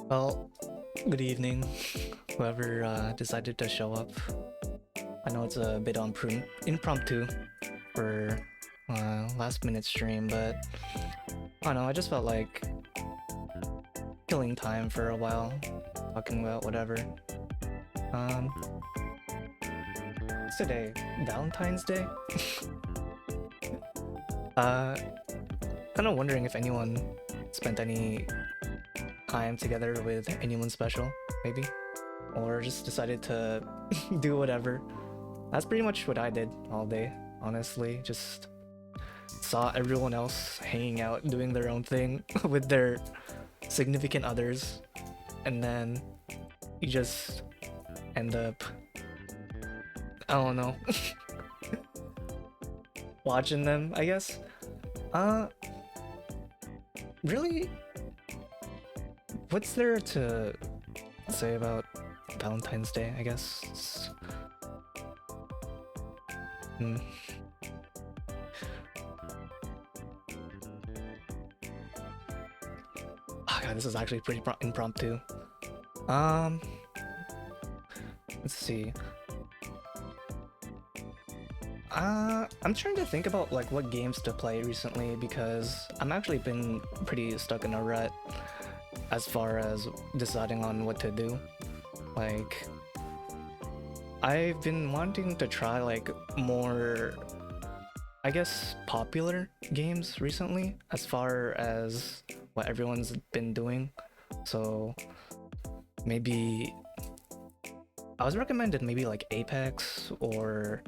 Well, good evening, whoever decided to show up. I know it's a bit impromptu for last minute stream, but I don't know, I just felt like killing time for a while, talking about whatever. Um, it's today, Valentine's Day? uh, kind of wondering if anyone spent any time together with anyone special, maybe? Or just decided to do whatever. That's pretty much what I did all day, honestly. Just saw everyone else hanging out, doing their own thing with their significant others, and then you just end up, I don't know, watching them, I guess. Uh, really, what's there to say about Valentine's Day, I guess? Hmm. Oh god, this is actually pretty impromptu. Um, let's see. I'm trying to think about like what games to play recently because I'm actually been pretty stuck in a rut as far as deciding on what to do. Like, I've been wanting to try like more, I guess, popular games recently as far as what everyone's been doing. So maybe I was recommended maybe like Apex or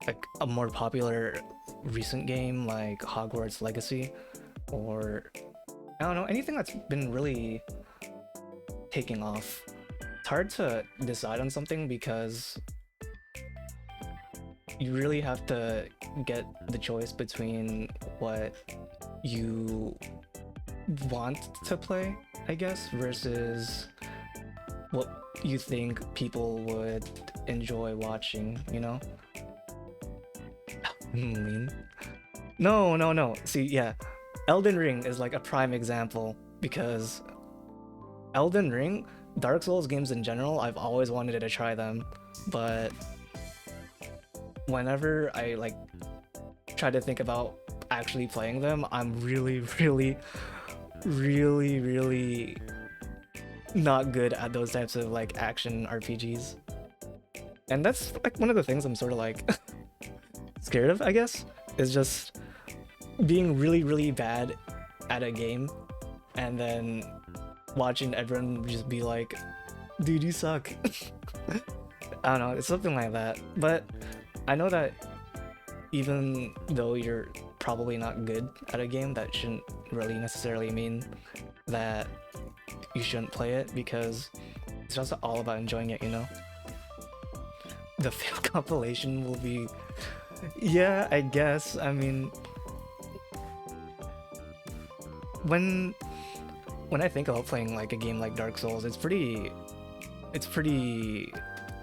like a more popular recent game like Hogwarts Legacy, or I don't know, anything that's been really taking off. It's hard to decide on something because you really have to get the choice between what you want to play, I guess, versus what you think people would enjoy watching, you know? Mean. No, no, no. See, yeah. Elden Ring is like a prime example because Elden Ring, Dark Souls games in general, I've always wanted to try them, but whenever I like try to think about actually playing them, I'm really, really, really, really not good at those types of like action RPGs. And that's like one of the things I'm sort of like scared of, I guess, is just being really, really bad at a game and then watching everyone just be like, dude, you suck. I don't know, it's something like that. But I know that even though you're probably not good at a game, that shouldn't really necessarily mean that you shouldn't play it, because it's just all about enjoying it, you know? The fail compilation will be... Yeah, I guess. I mean... When I think about playing like a game like Dark Souls, it's pretty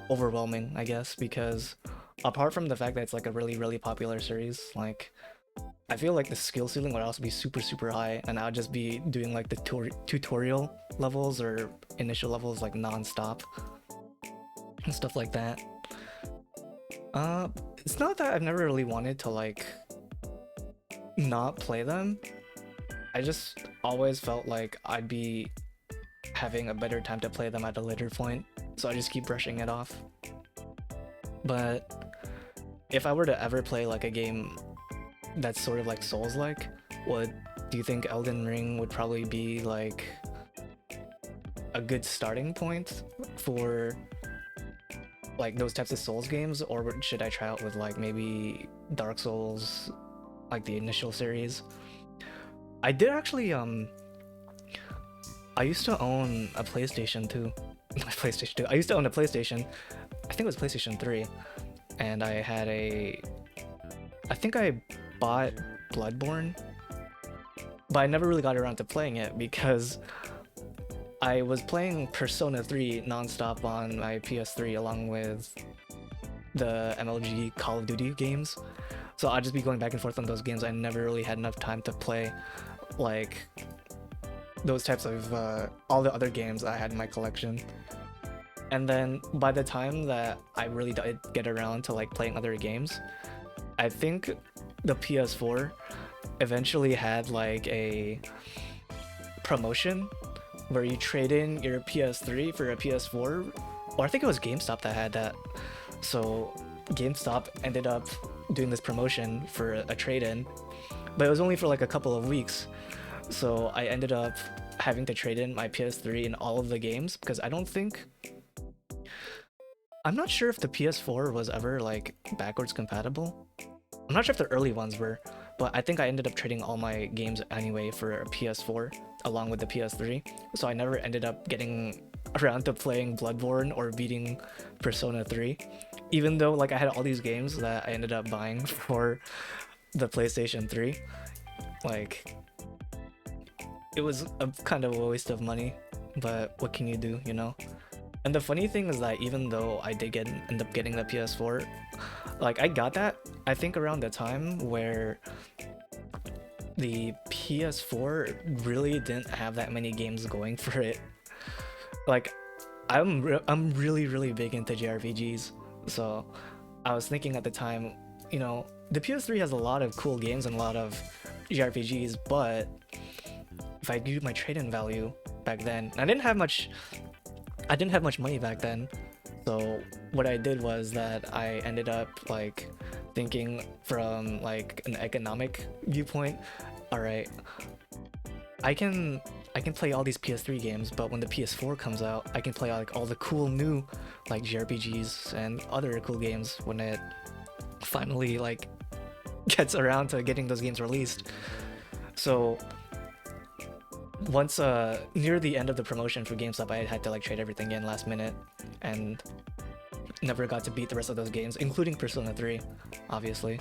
overwhelming, I guess, because apart from the fact that it's like a really, really popular series, like I feel like the skill ceiling would also be super, super high, and I'd just be doing like the tutorial levels or initial levels like non-stop and stuff like that. It's not that I've never really wanted to like not play them. I just always felt like I'd be having a better time to play them at a later point, so I just keep brushing it off. But if I were to ever play like a game that's sort of like Souls-like, do you think Elden Ring would probably be like a good starting point for like those types of Souls games, or should I try out with like maybe Dark Souls, like the initial series? I did actually I used to own a PlayStation 2. PlayStation 2. I used to own a PlayStation. I think it was PlayStation 3. And I had I think I bought Bloodborne, but I never really got around to playing it because I was playing Persona 3 nonstop on my PS3 along with the MLG Call of Duty games. So I'd just be going back and forth on those games. I never really had enough time to play like those types of all the other games I had in my collection. And then by the time that I really did get around to like playing other games, I think the PS4 eventually had like a promotion where you trade in your PS3 for a PS4, or I think it was GameStop that had that. So GameStop ended up doing this promotion for a trade-in, but it was only for like a couple of weeks. So I ended up having to trade in my PS3 in all of the games because I'm not sure if the PS4 was ever like backwards compatible. I'm not sure if the early ones were, but I think I ended up trading all my games anyway for a PS4 along with the PS3. So I never ended up getting around to playing Bloodborne or beating Persona 3, even though like I had all these games that I ended up buying for the PlayStation 3. Like it was a kind of a waste of money, but what can you do, you know? And the funny thing is that even though I did end up getting the PS4, like I got that I think around the time where the PS4 really didn't have that many games going for it. Like I'm really big into JRPGs, so I was thinking at the time, you know, the PS3 has a lot of cool games and a lot of JRPGs, but if I do my trade-in value back then, I didn't have much money back then. So what I did was that I ended up like thinking from like an economic viewpoint. All right, I can play all these PS3 games, but when the PS4 comes out, I can play like all the cool new like JRPGs and other cool games when it finally like gets around to getting those games released. So once near the end of the promotion for GameStop, I had to like trade everything in last minute and never got to beat the rest of those games, including Persona 3, obviously.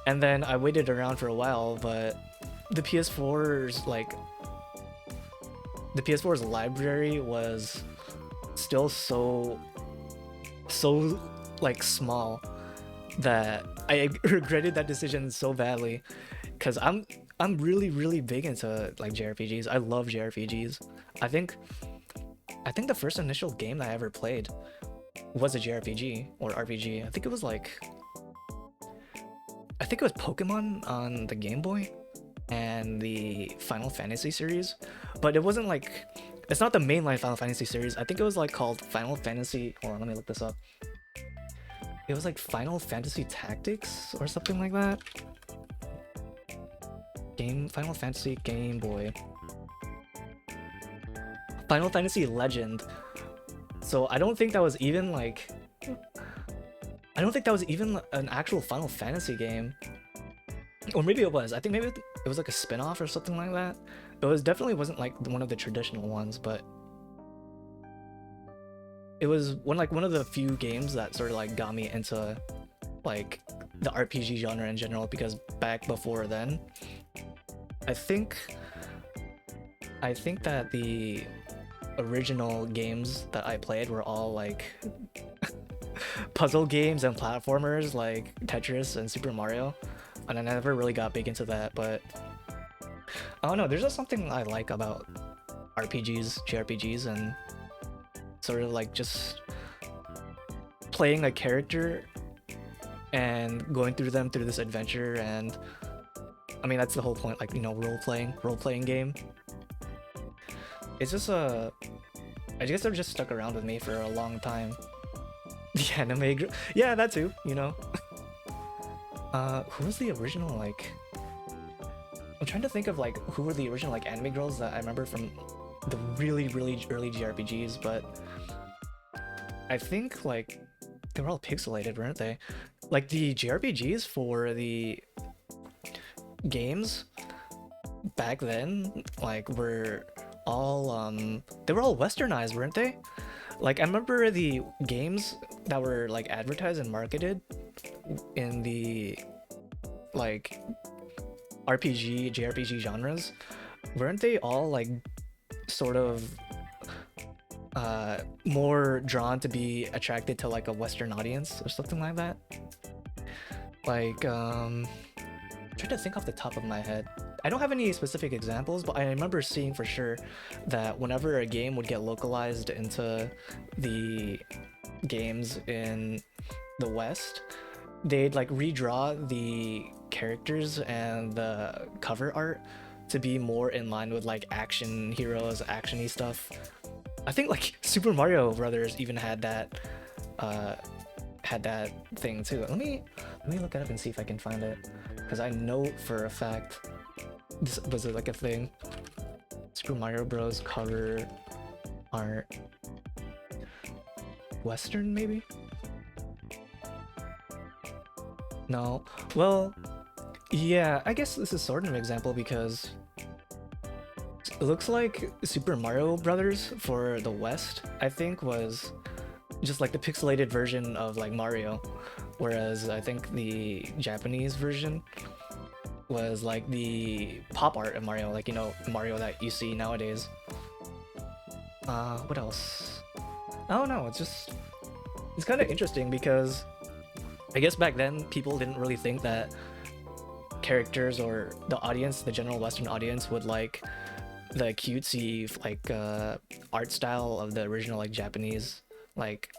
And then I waited around for a while, but the PS4's library was still so like small that I regretted that decision so badly, because I'm really big into like JRPGs. I love JRPGs. I think the first initial game that I ever played was a JRPG or RPG. I think it was Pokemon on the Game Boy and the Final Fantasy series, but it wasn't like, it's not the mainline Final Fantasy series. I think it was like called Final Fantasy, hold on, let me look this up. It was like Final Fantasy Tactics or something like that. Final Fantasy Game Boy. Final Fantasy Legend. So I don't think that was even like, I don't think that was even an actual Final Fantasy game. Or maybe it was. I think maybe it was like a spin-off or something like that. It was definitely wasn't like one of the traditional ones, but it was one of the few games that sort of like got me into like the RPG genre in general, because back before then, I think that the original games that I played were all like puzzle games and platformers like Tetris and Super Mario, and I never really got big into that. But I don't know, there's just something I like about JRPGs, and sort of like just playing a character and going through this adventure. And I mean, that's the whole point, like, you know, role-playing game. It's just I guess they're just stuck around with me for a long time. The anime yeah, that too, you know. Who was the original, like, I'm trying to think of like who were the original like anime girls that I remember from the really early JRPGs, but I think like they were all pixelated, weren't they? Like the JRPGs for the games back then, like, were all they were all westernized, weren't they? Like, I remember the games that were like advertised and marketed in the like JRPG genres, weren't they all like sort of more drawn to be attracted to like a Western audience or something like that? Like, I'm trying to think off the top of my head. I don't have any specific examples, but I remember seeing for sure that whenever a game would get localized into the games in the West, they'd like redraw the characters and the cover art to be more in line with like action heroes, actiony stuff. I think like Super Mario Brothers even uh, had that thing too. Let me look it up and see if I can find it, because I know for a fact this was like a thing. Super Mario Bros. Cover art, Western maybe? No. Well, yeah, I guess this is sort of an example because it looks like Super Mario Brothers for the West, I think, was just like the pixelated version of like Mario, whereas I think the Japanese version was like the pop art of Mario, like, you know, Mario that you see nowadays. What else? I don't know, it's kind of interesting because I guess back then people didn't really think that characters or the audience, the general Western audience, would like the cutesy like art style of the original like Japanese like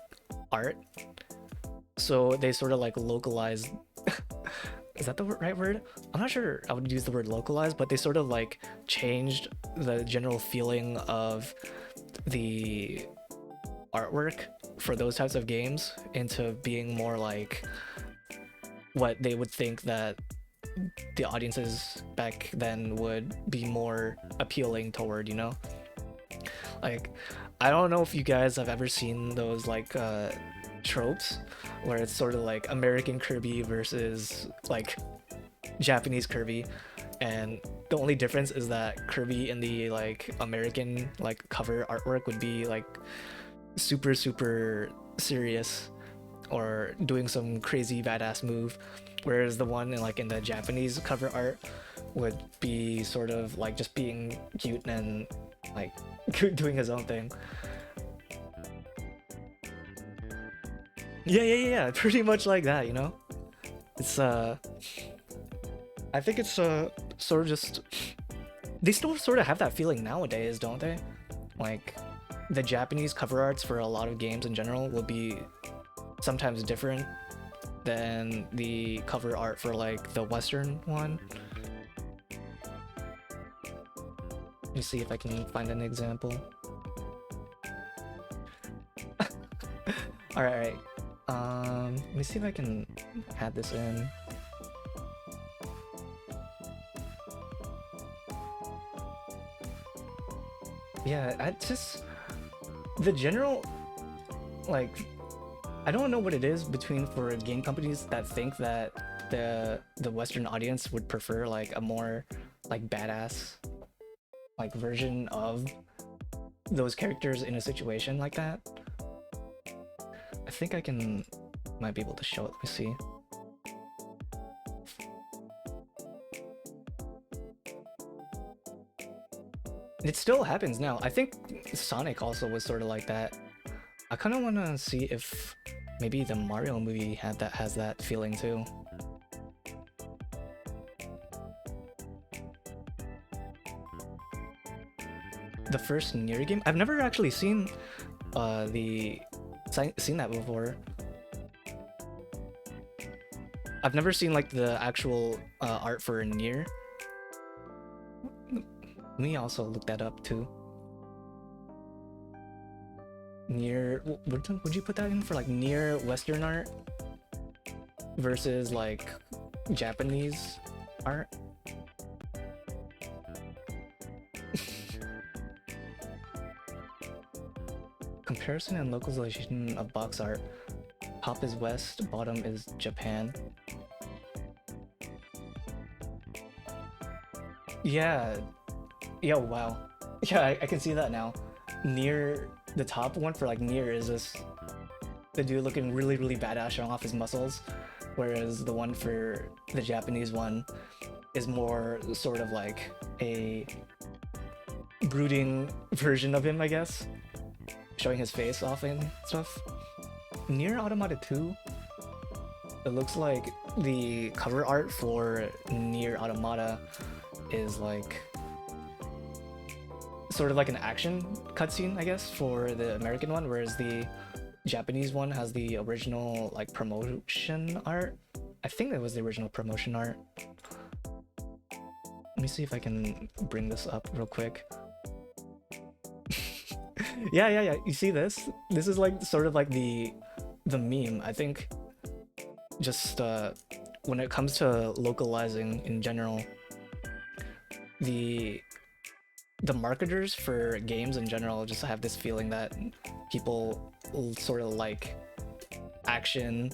art. So they sort of like localized. Is that the right word? I'm not sure I would use the word localized, but they sort of like changed the general feeling of the artwork for those types of games into being more like what they would think that the audiences back then would be more appealing toward, you know? Like, I don't know if you guys have ever seen those like tropes where it's sort of like American Kirby versus like Japanese Kirby, and the only difference is that Kirby in the like American like cover artwork would be like super super serious or doing some crazy badass move, whereas the one in like in the Japanese cover art would be sort of like just being cute and like doing his own thing. Yeah, pretty much like that, you know? It's I think it's sort of just, they still sort of have that feeling nowadays, don't they? Like the Japanese cover arts for a lot of games in general will be sometimes different than the cover art for like the Western one. Let me see if I can find an example. Alright, let me see if I can add this in. Yeah, I just, the general, like, I don't know what it is between for game companies that think that the Western audience would prefer like a more like badass like version of those characters in a situation like that. I think I might be able to show it. Let me see. It still happens now. I think Sonic also was sort of like that. I kind of want to see if maybe the Mario movie has that feeling too. The first Nier game? I've never actually seen seen that before. I've never seen like the actual art for Nier. Let me also look that up too. Nier, would you put that in for like Nier Western art versus like Japanese art? Comparison and localization of box art. Top is West, bottom is Japan. Yeah. Yeah, wow. Yeah, I can see that now. Nier, the top one for like Nier is just the dude looking really, really badass, showing off his muscles, whereas the one for the Japanese one is more sort of like a brooding version of him, I guess, showing his face off and stuff. Nier Automata 2, it looks like the cover art for Nier Automata is like sort of like an action cutscene, I guess, for the American one, whereas the Japanese one has the original like promotion art. I think that was the original promotion art. Let me see if I can bring this up real quick. Yeah. You see this? This is like sort of like the meme. I think just when it comes to localizing in general, the marketers for games in general just have this feeling that people sort of like action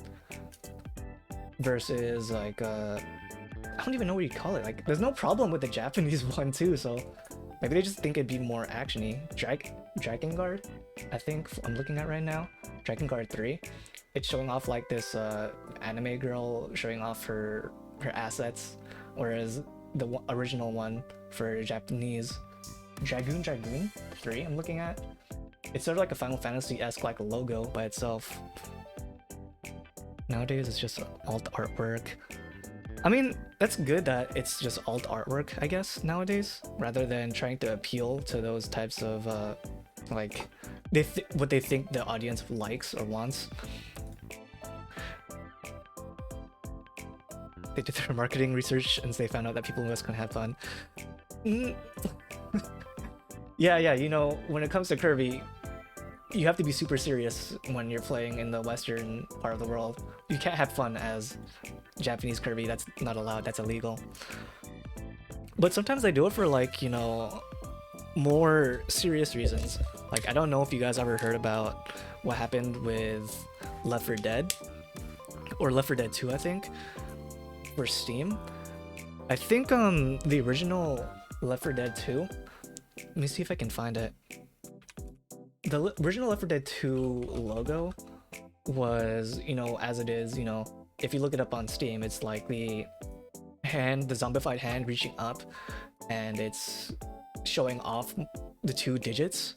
versus like I don't even know what you call it. Like, there's no problem with the Japanese one too, so maybe they just think it'd be more actiony. Dragon Guard, I think I'm looking at right now. Dragon Guard 3. It's showing off like this anime girl showing off her assets, whereas the original one for Japanese, Dragoon 3, I'm looking at. It's sort of like a Final Fantasy-esque like logo by itself. Nowadays it's just alt artwork. I mean, that's good that it's just alt artwork, I guess, nowadays, rather than trying to appeal to those types of like what they think the audience likes or wants. They did their marketing research and they found out that people in West can have fun. Yeah, you know, when it comes to Kirby, you have to be super serious when you're playing in the Western part of the world. You can't have fun as Japanese Kirby, that's not allowed, that's illegal. But sometimes they do it for like, you know, more serious reasons. Like, I don't know if you guys ever heard about what happened with Left 4 Dead, or Left 4 Dead 2, I think, for Steam. I think the original Left 4 Dead 2, let me see if I can find it. The original Left 4 Dead 2 logo was, you know, as it is, you know, if you look it up on Steam, it's like the zombified hand reaching up, and it's showing off the 2 digits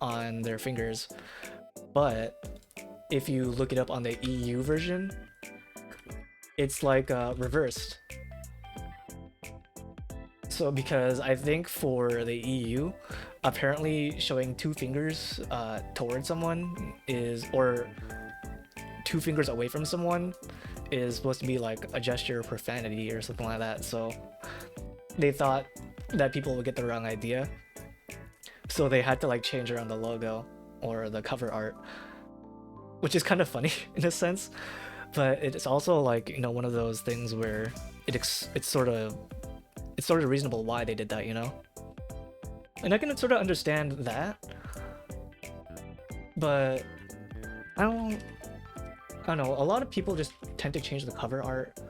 on their fingers. But if you look it up on the EU version, it's like reversed. So because I think for the EU, apparently showing 2 fingers towards someone is, or 2 fingers away from someone is supposed to be like a gesture of profanity or something like that. So they thought that people would get the wrong idea. So they had to like change around the logo or the cover art, which is kind of funny in a sense. But it's also like, you know, one of those things where it's sort of reasonable why they did that, you know? And I can sort of understand that, but I don't know, a lot of people just tend to change the cover art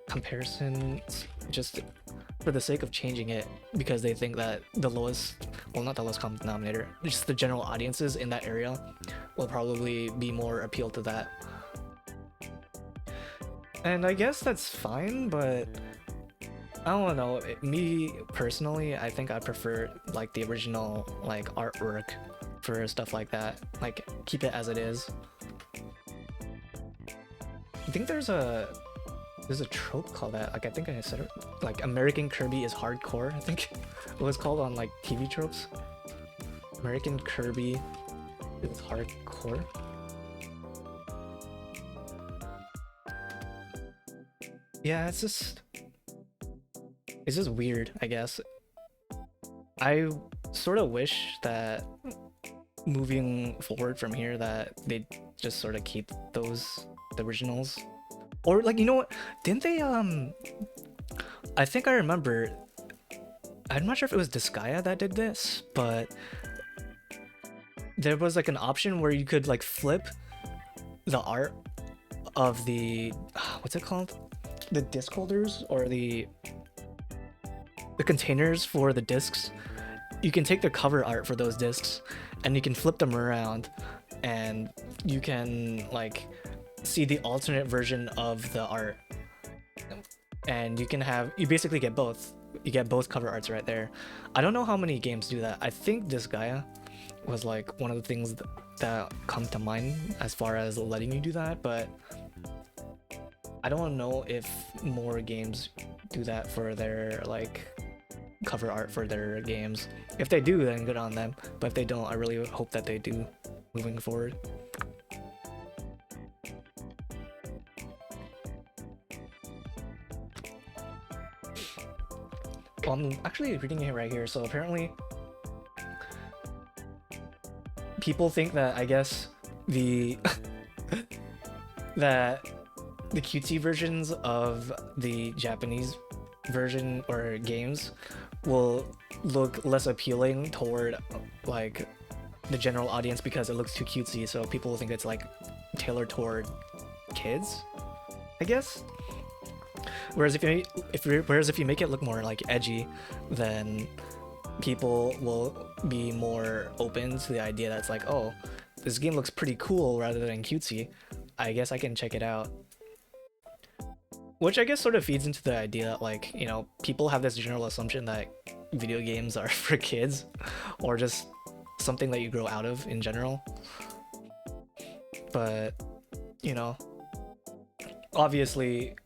comparisons just for the sake of changing it because they think that the lowest, well, not the lowest common denominator, just the general audiences in that area will probably be more appealed to that. And I guess that's fine, but I don't know, me personally, I think I prefer like the original like artwork for stuff like that. Like, keep it as it is. I think there's a trope called that. Like, I think I said it, like American Kirby is hardcore, I think it was called on like TV tropes. American Kirby is hardcore. Yeah, it's just weird, I guess. I sort of wish that moving forward from here that they just sort of keep the originals. Or like, you know what, didn't they I think I remember, I'm not sure if it was Disgaea that did this, but there was like an option where you could like flip the art of the what's it called, the disc holders or the containers for the discs. You can take the cover art for those discs and you can flip them around and you can like see the alternate version of the art, and you basically get both. You get both cover arts right there. I don't know how many games do that. I think Disgaea was like one of the things that come to mind as far as letting you do that, but I don't know if more games do that for their like cover art for their games. If they do, then good on them. But if they don't, I really hope that they do moving forward. Well, I'm actually reading it right here. So apparently, people think that I guess the that the cutesy versions of the Japanese version or games will look less appealing toward like the general audience because it looks too cutesy, so people think it's like tailored toward kids, I guess. Whereas if you make it look more like edgy, then people will be more open to the idea that's like, oh, this game looks pretty cool rather than cutesy. I guess I can check it out. Which I guess sort of feeds into the idea that, like, you know, people have this general assumption that video games are for kids or just something that you grow out of in general. But, you know, obviously,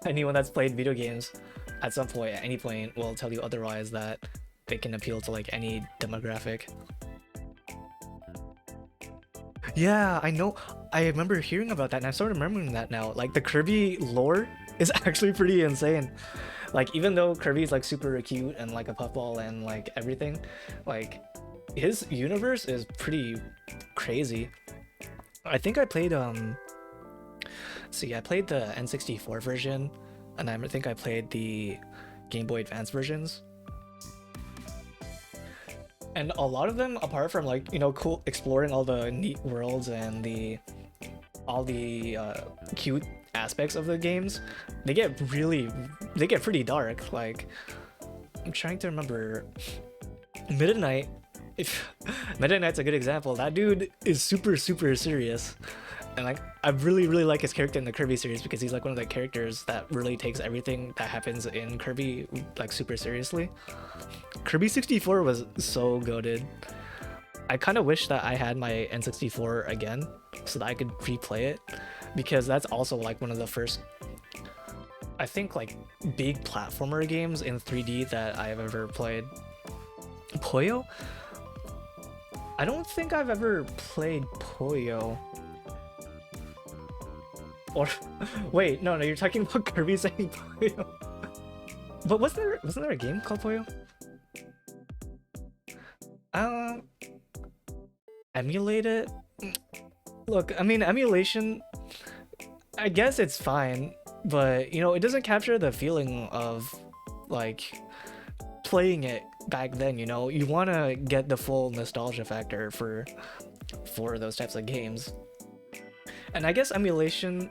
anyone that's played video games at some point, at any point, will tell you otherwise, that they can appeal to like any demographic. Yeah, I know. I remember hearing about that, and I started remembering that now. Like, the Kirby lore is actually pretty insane. Like, even though Kirby's like super cute and like a puffball and like everything, like his universe is pretty crazy. I think I played I played the N64 version, and I think I played the Game Boy Advance versions. And a lot of them, apart from like, you know, cool exploring all the neat worlds and all the cute aspects of the games, they get pretty dark. Like, I'm trying to remember Meta Knight. If Meta Knight's a good example, that dude is super serious. And like, I really like his character in the Kirby series because he's like one of the characters that really takes everything that happens in Kirby like super seriously. Kirby 64 was so goated. I kind of wish that I had my N64 again so that I could replay it, because that's also like one of the first, I think, like big platformer games in 3D that I've ever played. Puyo? I don't think I've ever played Puyo. Or wait, no, you're talking about Kirby saying Puyo. But wasn't there a game called Puyo? Emulate it? Look, I mean, emulation, I guess it's fine, but you know, it doesn't capture the feeling of like playing it back then, you know? You want to get the full nostalgia factor for those types of games. And I guess emulation,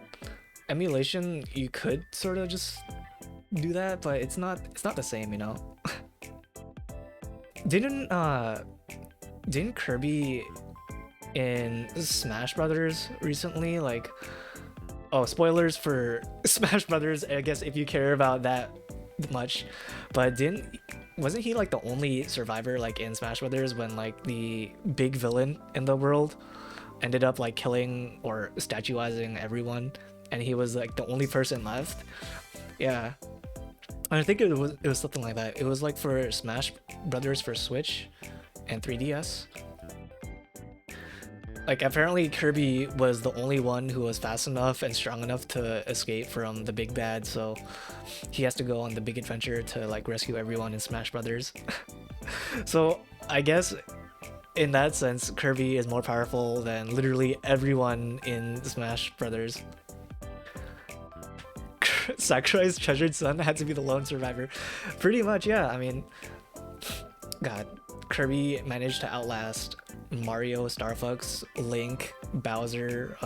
you could sort of just do that, but it's not the same, you know. Didn't Kirby in Smash Brothers recently, like, oh, spoilers for Smash Brothers, I guess, if you care about that much, but wasn't he like the only survivor like in Smash Brothers when like the big villain in the world ended up like killing or statuizing everyone, and he was like the only person left? Yeah, I think it was something like that. It was like for Smash Brothers for Switch and 3DS. Like, apparently Kirby was the only one who was fast enough and strong enough to escape from the big bad, so he has to go on the big adventure to like rescue everyone in Smash Brothers. So I guess in that sense, Kirby is more powerful than literally everyone in Smash Brothers. Sakurai's treasured son had to be the lone survivor. Pretty much, yeah. I mean, God, Kirby managed to outlast Mario, Star Fox, Link, Bowser,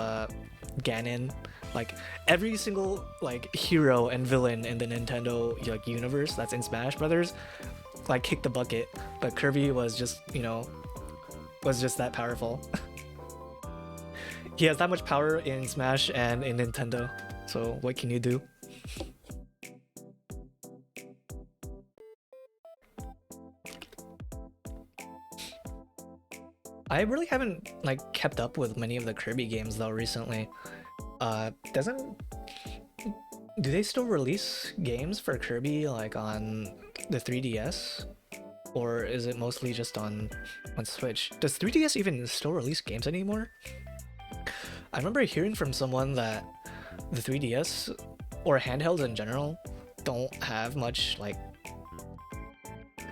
Ganon, like every single like hero and villain in the Nintendo like universe that's in Smash Brothers, like kicked the bucket. But Kirby was just, you know, that powerful. He has that much power in Smash and in Nintendo. So what can you do? I really haven't like kept up with many of the Kirby games though recently. Doesn't Do they still release games for Kirby like on the 3DS? Or is it mostly just on Switch? Does 3DS even still release games anymore? I remember hearing from someone that the 3DS or handhelds in general don't have much like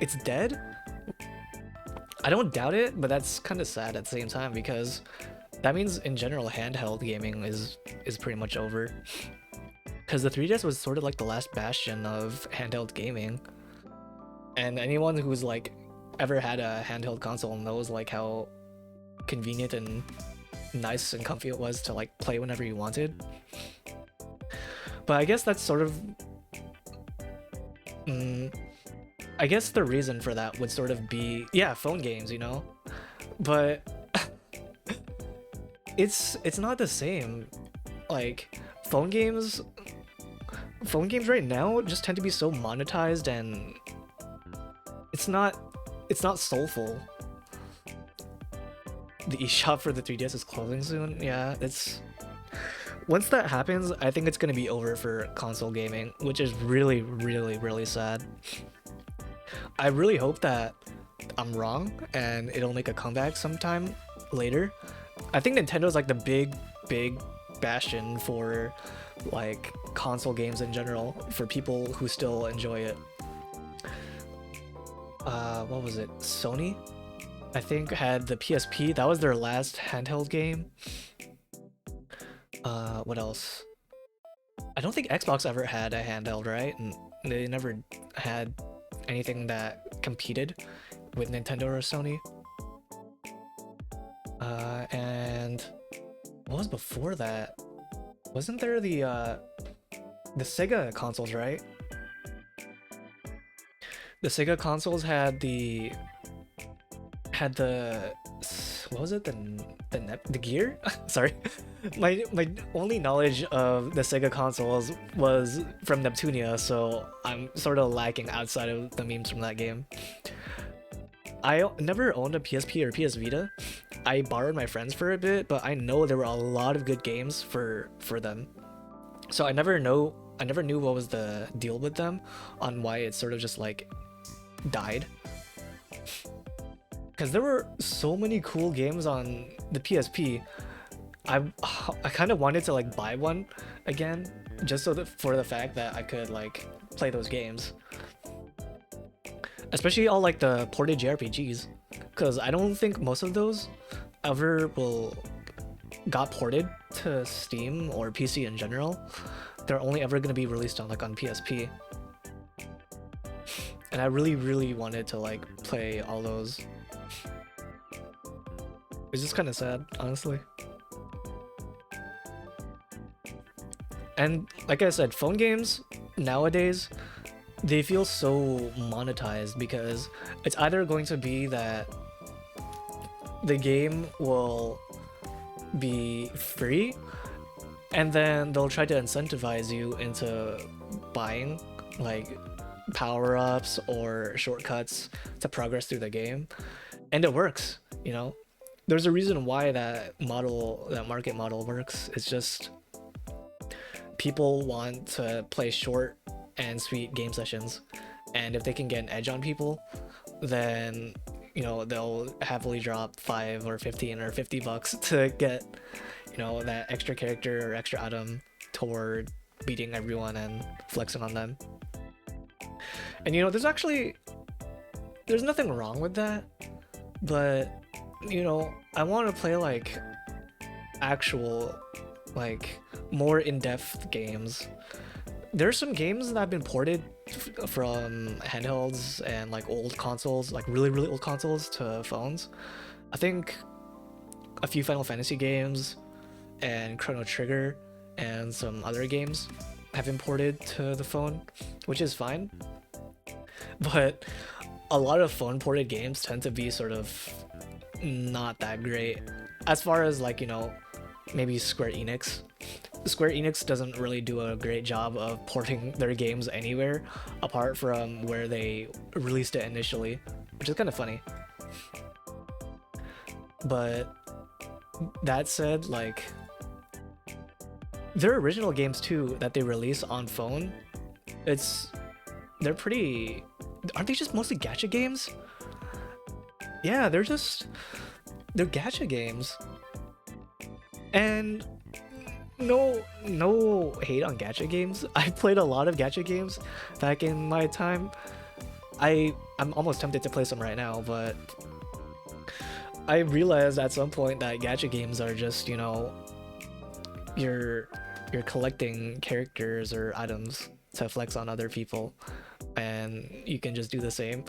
it's dead. I don't doubt it, but that's kind of sad at the same time because that means in general handheld gaming is pretty much over. Because the 3DS was sort of like the last bastion of handheld gaming, and anyone who's like ever had a handheld console knows like how convenient and nice and comfy it was to like play whenever you wanted. But I guess that's sort of I guess the reason for that would sort of be, yeah, phone games, you know? But it's not the same. Like phone games right now just tend to be so monetized and it's not soulful. The eShop for the 3DS is closing soon. Yeah, it's once that happens, I think it's gonna be over for console gaming, which is really, really, really sad. I really hope that I'm wrong and it'll make a comeback sometime later. I think Nintendo's like the big bastion for like console games in general for people who still enjoy it. What was it? Sony, I think, had the PSP. That was their last handheld game. What else? I don't think Xbox ever had a handheld, right? And they never had anything that competed with Nintendo or Sony. And what was before that? Wasn't there the Sega consoles, right? The Sega consoles had the what was it, the gear? Sorry, my only knowledge of the Sega consoles was from Neptunia, so I'm sort of lacking outside of the memes from that game. I never owned a PSP or PS Vita. I borrowed my friends for a bit, but I know there were a lot of good games for them. So I never knew what was the deal with them on why it sort of just like died. Because there were so many cool games on the PSP. I kind of wanted to like buy one again, just so that for the fact that I could like play those games, especially all like the ported JRPGs, because I don't think most of those ever got ported to Steam or PC in general. They're only ever gonna be released on like on PSP, and I really wanted to like play all those. It's just kind of sad, honestly. And like I said, phone games nowadays, they feel so monetized because it's either going to be that the game will be free and then they'll try to incentivize you into buying like power-ups or shortcuts to progress through the game, and it works, you know. There's a reason why that market model works. It's just people want to play short and sweet game sessions, and if they can get an edge on people, then you know they'll happily drop 5 or 15 or $50 to get, you know, that extra character or extra item toward beating everyone and flexing on them. And you know, there's nothing wrong with that, but you know, I want to play like actual, like more in-depth games. There are some games that have been ported from handhelds and like old consoles, like really old consoles, to phones. I think a few Final Fantasy games and Chrono Trigger and some other games have been ported to the phone, which is fine. But a lot of phone ported games tend to be sort of not that great, as far as like, you know, maybe Square Enix. Square Enix doesn't really do a great job of porting their games anywhere apart from where they released it initially, which is kind of funny. But that said, like their original games too that they release on phone, it's they're pretty. Aren't they just mostly gacha games? Yeah, they're gacha games. And no hate on gacha games. I played a lot of gacha games back in my time. I'm almost tempted to play some right now, but I realized at some point that gacha games are just, you know, you're collecting characters or items to flex on other people, and you can just do the same.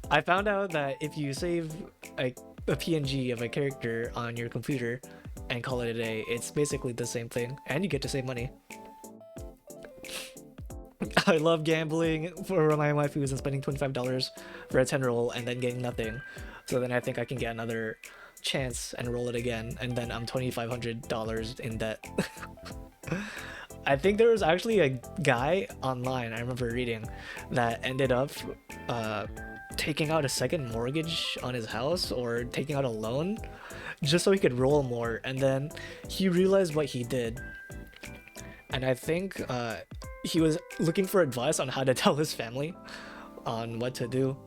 I found out that if you save a PNG of a character on your computer and call it a day, it's basically the same thing, and you get to save money. I love gambling for my waifus and spending $25 for a 10 roll and then getting nothing. So then I think I can get another chance and roll it again, and then I'm $2,500 in debt. I think there was actually a guy online, I remember reading, that ended up taking out a second mortgage on his house or taking out a loan just so he could roll more, and then he realized what he did. And I think he was looking for advice on how to tell his family on what to do,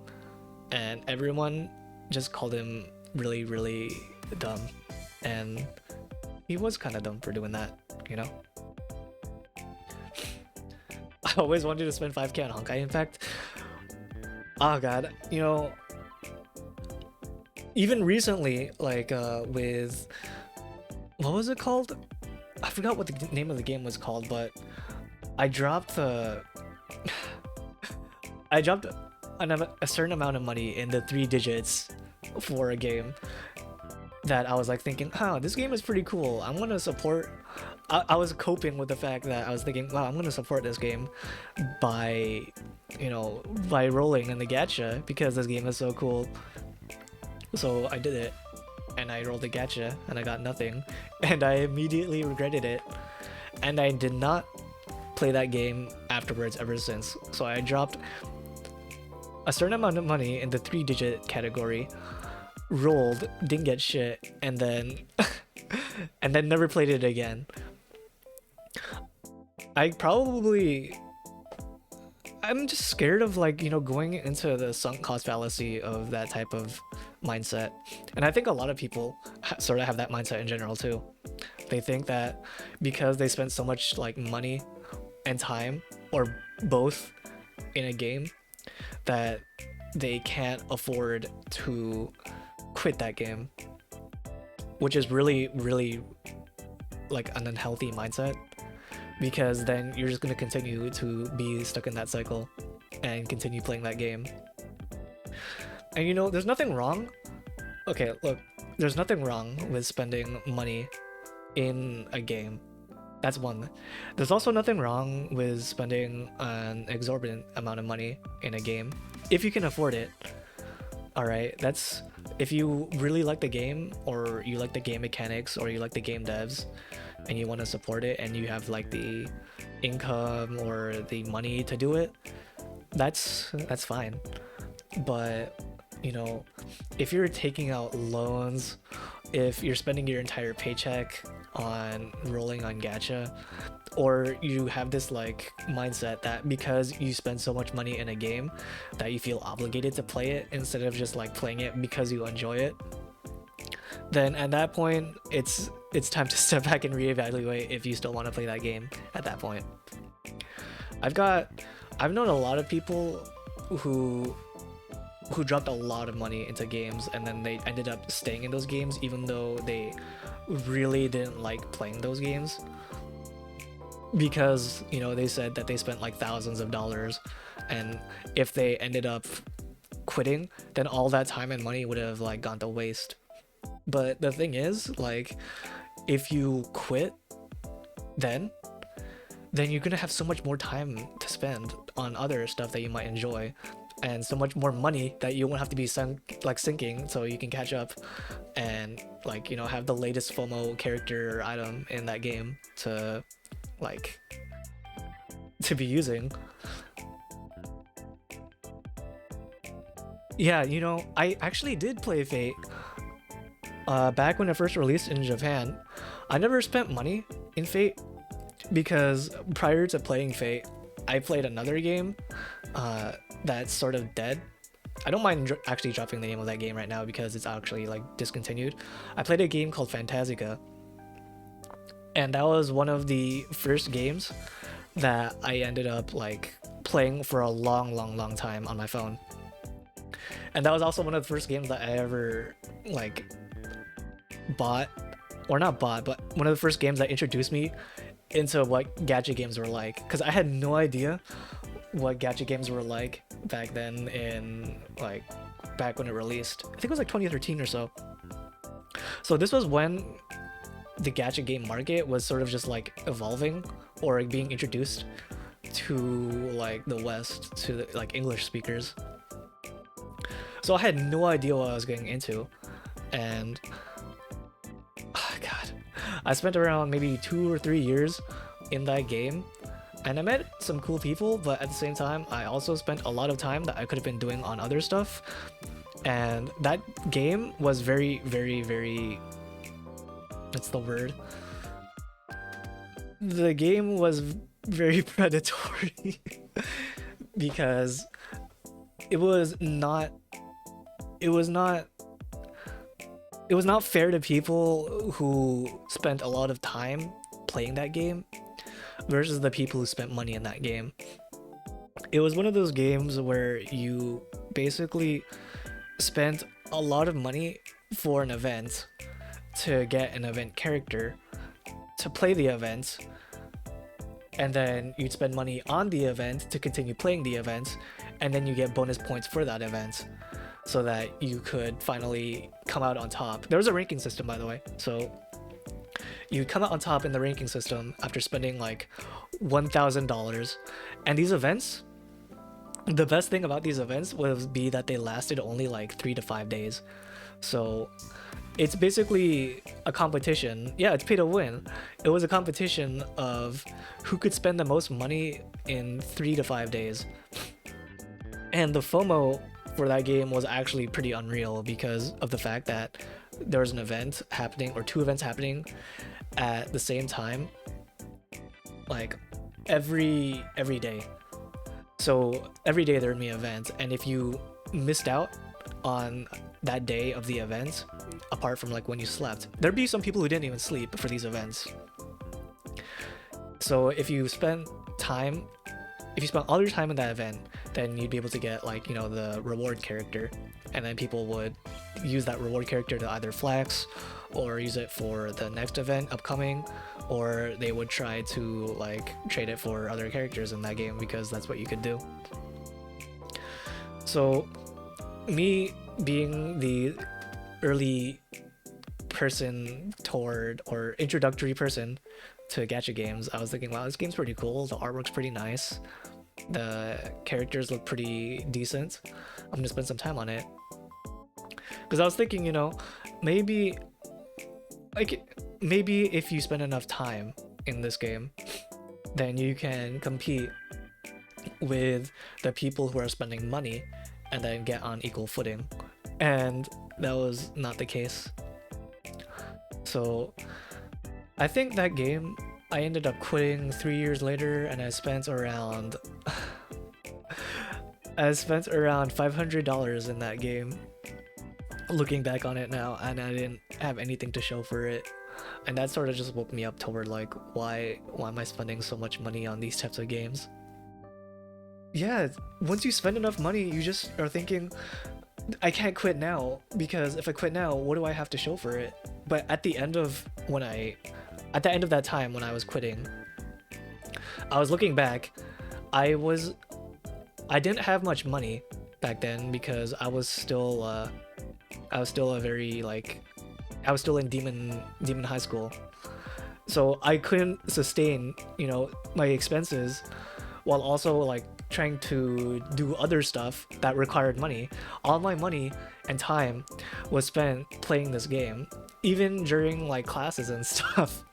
and everyone just called him really, really dumb. And he was kind of dumb for doing that, you know? I always wanted to spend 5k on Honkai. In fact, oh god, you know, even recently, like with, what was it called? I forgot what the name of the game was called, but I dropped a certain amount of money in the 3 digits for a game that I was like thinking, oh, this game is pretty cool. I'm gonna support. I was coping with the fact that I was thinking, wow, I'm gonna support this game by, you know, by rolling in the gacha because this game is so cool. So I did it, and I rolled the gacha, and I got nothing, and I immediately regretted it, and I did not play that game afterwards ever since. So I dropped a certain amount of money in the 3-digit category, rolled, didn't get shit, and then and then never played it again. I'm just scared of, like, you know, going into the sunk cost fallacy of that type of mindset. And I think a lot of people sort of have that mindset in general too. They think that because they spent so much like money and time, or both, in a game, that they can't afford to quit that game, which is really, really like an unhealthy mindset, because then you're just going to continue to be stuck in that cycle and continue playing that game. And you know, there's nothing wrong. Okay, look, there's nothing wrong with spending money in a game. That's one. There's also nothing wrong with spending an exorbitant amount of money in a game if you can afford it. Alright, that's if you really like the game, or you like the game mechanics, or you like the game devs, and you want to support it, and you have like the income or the money to do it, that's fine. But you know, if you're taking out loans, if you're spending your entire paycheck on rolling on gacha, or you have this like mindset that because you spend so much money in a game that you feel obligated to play it instead of just like playing it because you enjoy it, then at that point it's time to step back and reevaluate if you still want to play that game at that point. I've known a lot of people who dropped a lot of money into games, and then they ended up staying in those games even though they really didn't like playing those games, because, you know, they said that they spent like thousands of dollars, and if they ended up quitting, then all that time and money would have like gone to waste. But the thing is, like, if you quit, then you're gonna have so much more time to spend on other stuff that you might enjoy, and so much more money that you won't have to be sinking, so you can catch up and, like, you know, have the latest FOMO character or item in that game to be using. Yeah, you know, I actually did play Fate back when it first released in Japan. I never spent money in Fate because prior to playing Fate, I played another game that's sort of dead. I don't mind actually dropping the name of that game right now because it's actually like discontinued. I played a game called Fantazica, and that was one of the first games that I ended up like playing for a long time on my phone. And that was also one of the first games that I ever like bought, or not bought, but one of the first games that introduced me into what gadget games were like, because I had no idea what gadget games were like back then, in like back when it released. I think it was like 2013 or so. So this was when the gadget game market was sort of just like evolving or being introduced to like the West, to the, like English speakers. So I had no idea what I was getting into, and oh God, I spent around maybe 2 or 3 years in that game, and I met some cool people, but at the same time I also spent a lot of time that I could have been doing on other stuff. And that game was very what's the word? The game was very predatory because it was not fair to people who spent a lot of time playing that game versus the people who spent money in that game. It was one of those games where you basically spent a lot of money for an event to get an event character to play the event, and then you'd spend money on the event to continue playing the event, and then you get bonus points for that event so that you could finally come out on top. There was a ranking system, by the way, so you come out on top in the ranking system after spending like $1,000. And these events, the best thing about these events would be that they lasted only like 3 to 5 days. So it's basically a competition. Yeah, it's pay to win. It was a competition of who could spend the most money in 3 to 5 days. And the FOMO for that game was actually pretty unreal because of the fact that there was an event happening, or 2 events happening at the same time, like every day. So every day there would be an event, and if you missed out on that day of the event, apart from like when you slept, there'd be some people who didn't even sleep for these events. So if you spent all your time in that event, then you'd be able to get like, you know, the reward character, and then people would use that reward character to either flex or use it for the next event upcoming, or they would try to like trade it for other characters in that game because that's what you could do. So me being the early person toward, or introductory person to gacha games, I was thinking, wow, this game's pretty cool, the artwork's pretty nice, the characters look pretty decent, I'm gonna spend some time on it. Because I was thinking, you know, maybe if you spend enough time in this game, then you can compete with the people who are spending money and then get on equal footing. And that was not the case. So I think that game, I ended up quitting 3 years later, and I spent around $500 in that game, looking back on it now, and I didn't have anything to show for it. And that sort of just woke me up toward like, why am I spending so much money on these types of games? Yeah, once you spend enough money, you just are thinking, I can't quit now, because if I quit now, what do I have to show for it? But at the end of that time when I was quitting, I was looking back, I didn't have much money back then because I was still in demon high school. So I couldn't sustain, you know, my expenses while also like trying to do other stuff that required money. All my money and time was spent playing this game, even during like classes and stuff.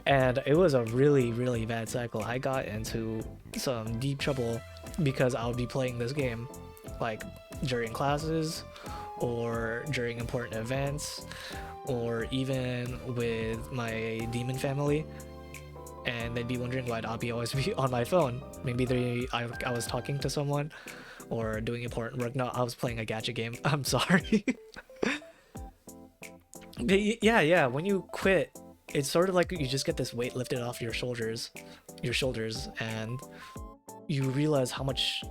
And it was a really bad cycle. I got into some deep trouble because I would be playing this game like during classes or during important events, or even with my demon family. and they'd be wondering why I'd be always be on my phone. Maybe I was talking to someone or doing important work. No, I was playing a gacha game. I'm sorry. But yeah, when you quit, it's sort of like you just get this weight lifted off your shoulders, and you realize how much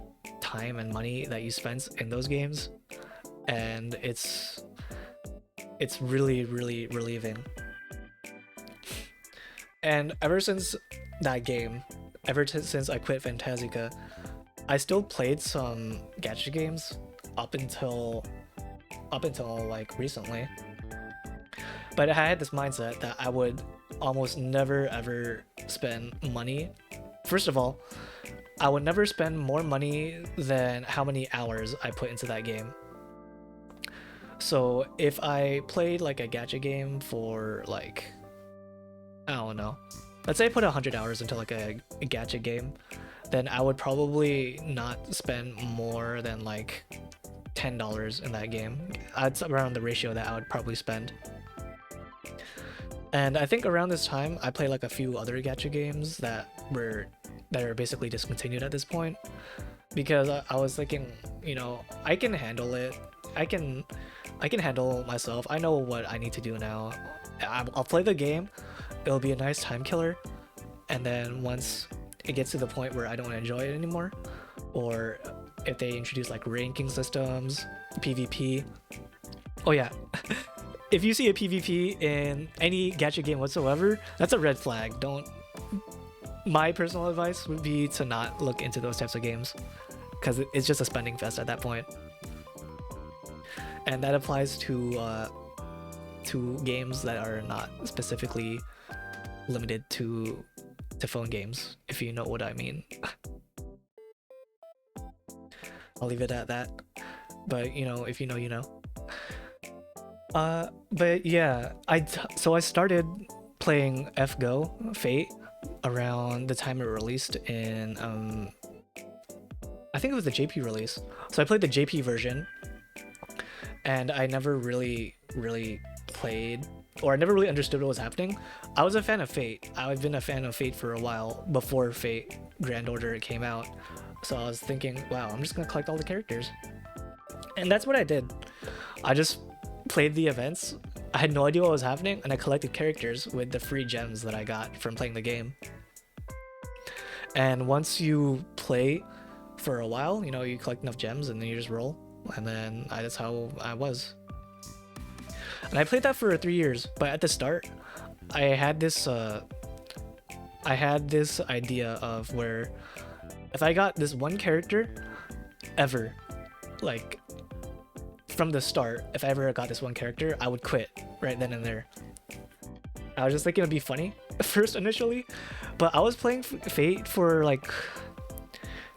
time and money that you spent in those games, and it's really, really relieving. And ever since that game, since I quit Fantasica, I still played some gacha games up until like recently. But I had this mindset that I would almost never ever spend money. First of all, I would never spend more money than how many hours I put into that game. So if I played like a gacha game for like, I don't know, let's say I put 100 hours into like a gacha game, then I would probably not spend more than like $10 in that game. That's around the ratio that I would probably spend. And I think around this time, I played like a few other gacha games that are basically discontinued at this point, because I was thinking, you know, I can handle it. I can handle myself. I know what I need to do now. I'll play the game. It'll be a nice time killer, and then once it gets to the point where I don't enjoy it anymore, or if they introduce like ranking systems, PvP. Oh yeah. If you see a PvP in any gacha game whatsoever, that's a red flag. My personal advice would be to not look into those types of games, because it's just a spending fest at that point. And that applies to games that are not specifically limited to phone games, if you know what I mean. I'll leave it at that. But you know, if you know, you know. But yeah, so I started playing Fate around the time it released in I think it was the JP release. So I played the JP version, and I never really played, or I never really understood what was happening. I was a fan of Fate. I've been a fan of Fate for a while before Fate Grand Order came out. So I was thinking, wow, I'm just gonna collect all the characters. And that's what I did. I just played the events. I had no idea what was happening, and I collected characters with the free gems that I got from playing the game. And once you play for a while, you know, you collect enough gems and then you just roll. And then that's how I was. And I played that for 3 years, but at the start, I had this idea of where if I got this one character ever, like from the start, if I ever got this one character, I would quit right then and there. I was just thinking it'd be funny first initially, but I was playing Fate for like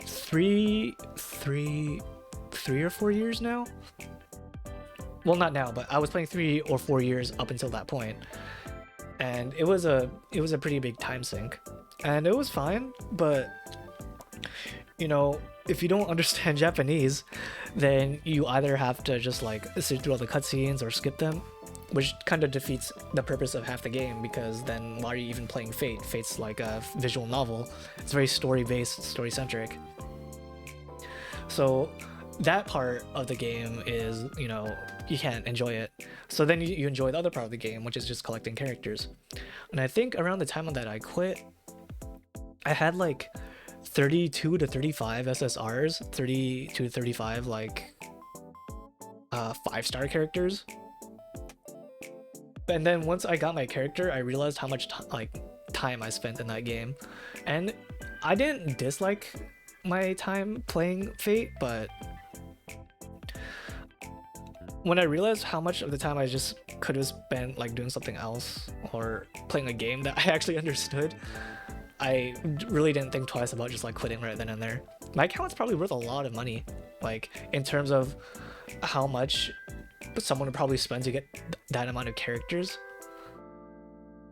three or 4 years now. Well, not now, but I was playing 3 or 4 years up until that point, and it was a pretty big time sink, and it was fine. But you know, if you don't understand Japanese, then you either have to just like sit through all the cutscenes or skip them, which kind of defeats the purpose of half the game, because then why are you even playing Fate? Fate's like a visual novel. It's very story-based, story-centric. So that part of the game is, you know, you can't enjoy it. So then you enjoy the other part of the game, which is just collecting characters. And I think around the time that I quit, I had like 32 to 35 SSRs, 32 to 35 like 5-star characters. And then once I got my character, I realized how much time I spent in that game. And I didn't dislike my time playing Fate, but when I realized how much of the time I just could have spent like doing something else or playing a game that I actually understood, I really didn't think twice about just like quitting right then and there. My account's probably worth a lot of money, like in terms of how much someone would probably spend to get that amount of characters.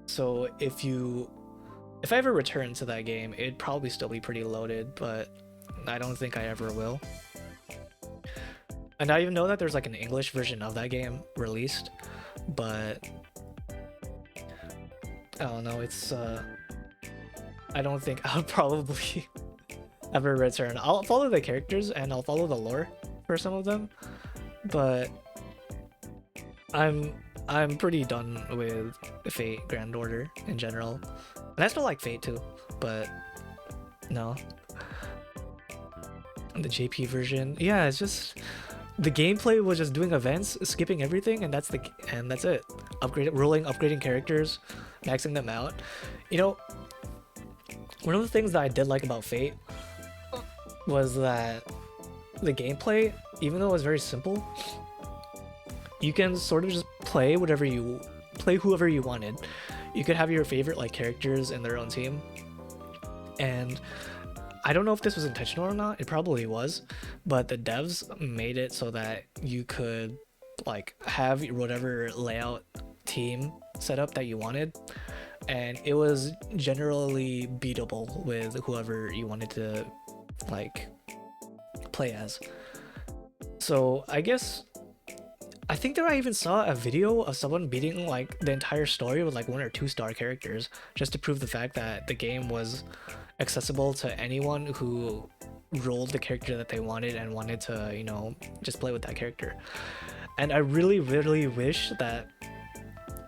So if I ever return to that game, it'd probably still be pretty loaded, but I don't think I ever will. And I even know that there's like an English version of that game released, but I don't know, I don't think I'll probably ever return. I'll follow the characters and I'll follow the lore for some of them, but I'm I'm pretty done with Fate Grand Order in general. And I still like Fate too, but no. The JP version, yeah, it's just the gameplay was just doing events, skipping everything, and that's it. Upgrading characters, maxing them out. You know, one of the things that I did like about Fate was that the gameplay, even though it was very simple, you can sort of just play whoever you wanted. You could have your favorite like characters in their own team, and I don't know if this was intentional or not. It probably was, but the devs made it so that you could like have whatever layout team setup that you wanted, and it was generally beatable with whoever you wanted to like play as. So I think that I even saw a video of someone beating like the entire story with like 1 or 2 star characters just to prove the fact that the game was accessible to anyone who rolled the character that they wanted and wanted to, you know, just play with that character. And I really, really wish that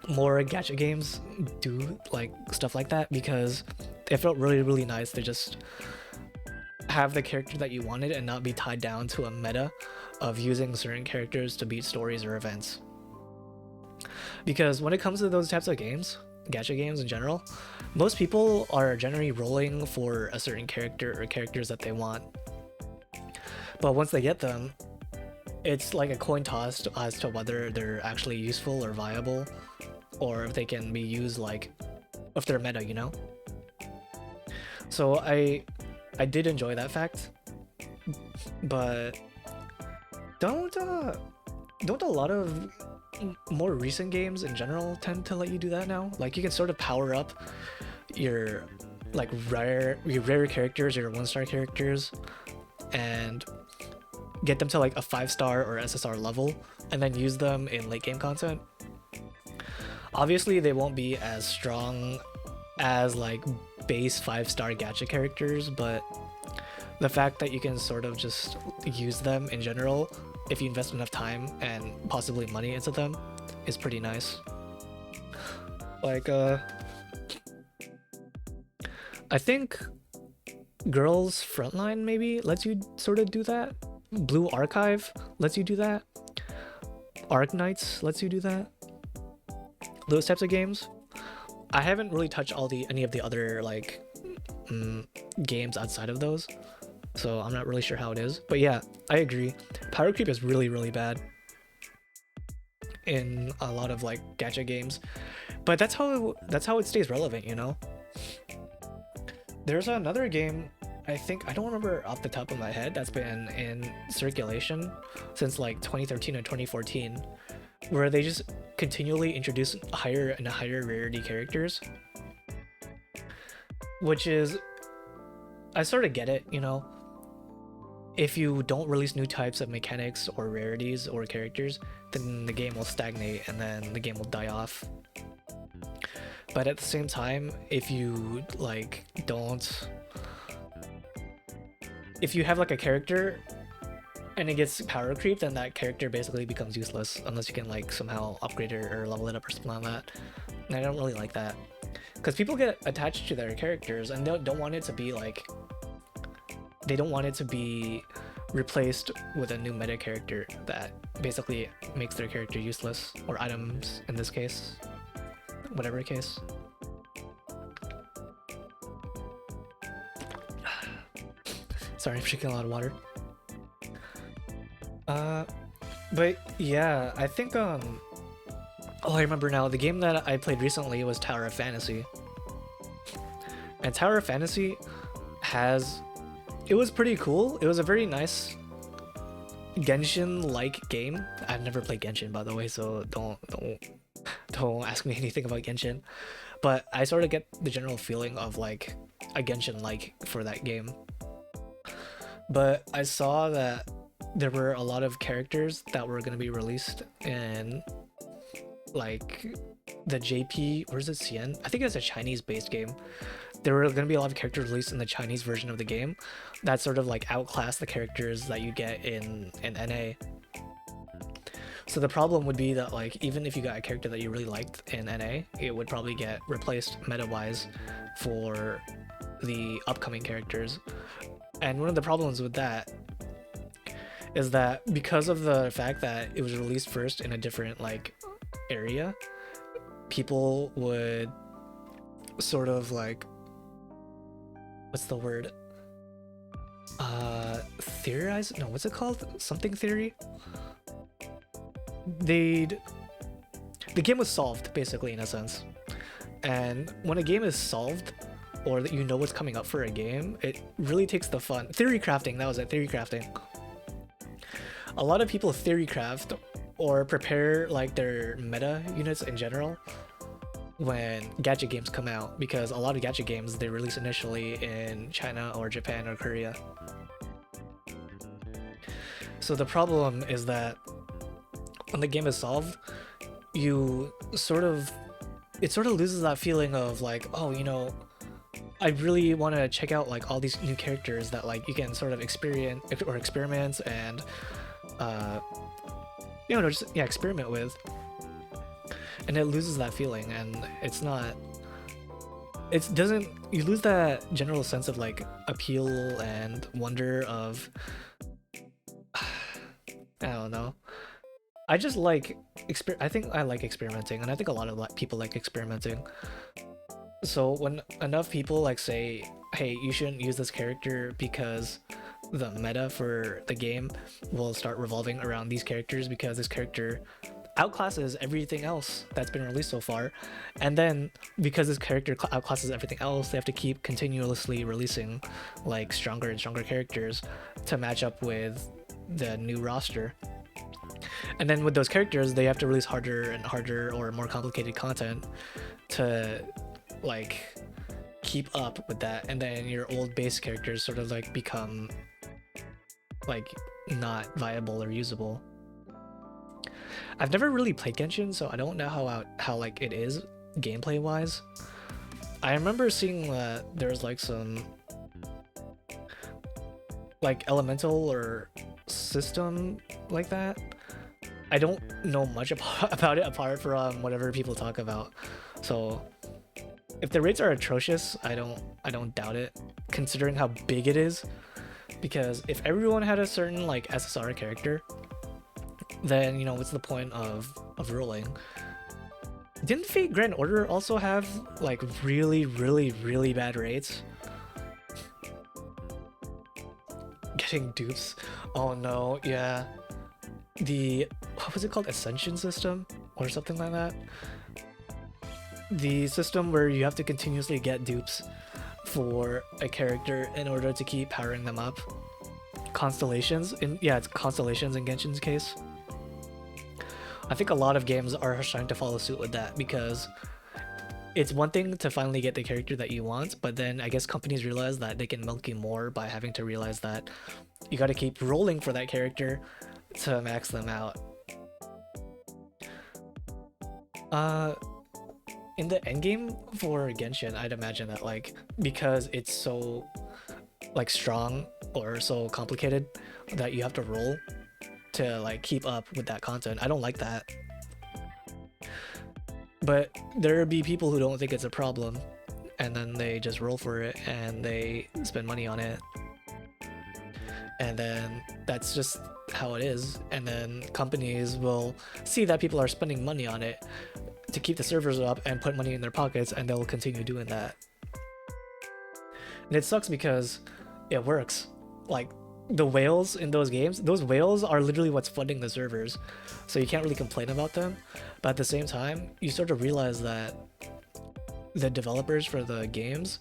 more gacha games do like stuff like that, because it felt really, really nice to just have the character that you wanted and not be tied down to a meta of using certain characters to beat stories or events. Because when it comes to those types of games, gacha games in general, most people are generally rolling for a certain character or characters that they want. But once they get them, it's like a coin toss as to whether they're actually useful or viable, or if they can be used like if they're meta, you know? So I did enjoy that fact, but don't a lot of more recent games in general tend to let you do that now? Like you can sort of power up your like rare characters, your 1-star characters, and get them to like a 5-star or SSR level, and then use them in late game content. Obviously, they won't be as strong as like base 5-star gacha characters, but the fact that you can sort of just use them in general, if you invest enough time and possibly money into them, is pretty nice. Like, I think Girls Frontline maybe lets you sort of do that. Blue Archive lets you do that. Arknights lets you do that. Those types of games. I haven't really touched any of the other like games outside of those, so I'm not really sure how it is. But yeah, I agree. Power creep is really, really bad in a lot of like gacha games, but that's how it stays relevant, you know. There's another game, I don't remember off the top of my head, that's been in circulation since like 2013 or 2014, where they just continually introduce higher and higher rarity characters, which is, I sort of get it, you know. If you don't release new types of mechanics or rarities or characters, then the game will stagnate and then the game will die off. But at the same time, if you like if you have like a character and it gets power creep, then that character basically becomes useless unless you can like somehow upgrade it or level it up or something like that. And I don't really like that, because people get attached to their characters and they don't want it to be like, they don't want it to be replaced with a new meta character that basically makes their character useless, or items in this case, whatever case. Sorry, I'm drinking a lot of water. But yeah, I think oh, I remember now, the game that I played recently was Tower of Fantasy. And Tower of Fantasy it was pretty cool. It was a very nice Genshin-like game. I've never played Genshin, by the way, so don't ask me anything about Genshin. But I sort of get the general feeling of like a Genshin-like for that game. But I saw that there were a lot of characters that were going to be released in like the JP, or is it CN? I think it's a Chinese-based game there were going to be a lot of characters released in the Chinese version of the game that sort of like outclass the characters that you get in NA. So the problem would be that like even if you got a character that you really liked in NA, it would probably get replaced meta-wise for the upcoming characters. And one of the problems with that is that because of the fact that it was released first in a different like area, people would sort of like, what's the word? Theorize? No, what's it called? Something theory? The game was solved basically in a sense. And when a game is solved, or that you know what's coming up for a game, it really takes the fun. Theory crafting, that was it, theory crafting. A lot of people theory craft or prepare like their meta units in general when gadget games come out, because a lot of gadget games they release initially in China or Japan or Korea. So the problem is that when the game is solved, it sort of loses that feeling of like, oh, you know, I really want to check out like all these new characters that like you can sort of experience or experiment and you know, just experiment with, and it loses that feeling, and you lose that general sense of like appeal and wonder of I don't know. I just like I think I like experimenting, and I think a lot of people like experimenting. So when enough people like say, hey, you shouldn't use this character because the meta for the game will start revolving around these characters because this character outclasses everything else that's been released so far, and then because this character outclasses everything else, they have to keep continuously releasing like stronger and stronger characters to match up with the new roster. And then with those characters, they have to release harder and harder or more complicated content to like keep up with that, and then your old base characters sort of like become like not viable or usable. I've never really played Genshin, so I don't know how like it is gameplay wise. I remember seeing that there's like some like elemental or system like that. I don't know much about it apart from whatever people talk about. So if the rates are atrocious, I don't doubt it, considering how big it is. Because if everyone had a certain like SSR character, then you know what's the point of ruling? Didn't Fate Grand Order also have like really bad rates? Getting dupes. Oh no, yeah. What was it called? Ascension system or something like that? The system where you have to continuously get dupes for a character in order to keep powering them up. Constellations it's constellations in Genshin's case. I think a lot of games are starting to follow suit with that, because it's one thing to finally get the character that you want, but then I guess companies realize that they can milk you more by having to realize that you got to keep rolling for that character to max them out. In the endgame for Genshin, I'd imagine that like because it's so like strong or so complicated that you have to roll to like keep up with that content. I don't like that. But there would be people who don't think it's a problem, and then they just roll for it and they spend money on it. And then that's just how it is. And then companies will see that people are spending money on it to keep the servers up and put money in their pockets, and they'll continue doing that. And it sucks because it works. Like the whales in those games, those whales are literally what's funding the servers, so you can't really complain about them. But at the same time, you start to realize that the developers for the games,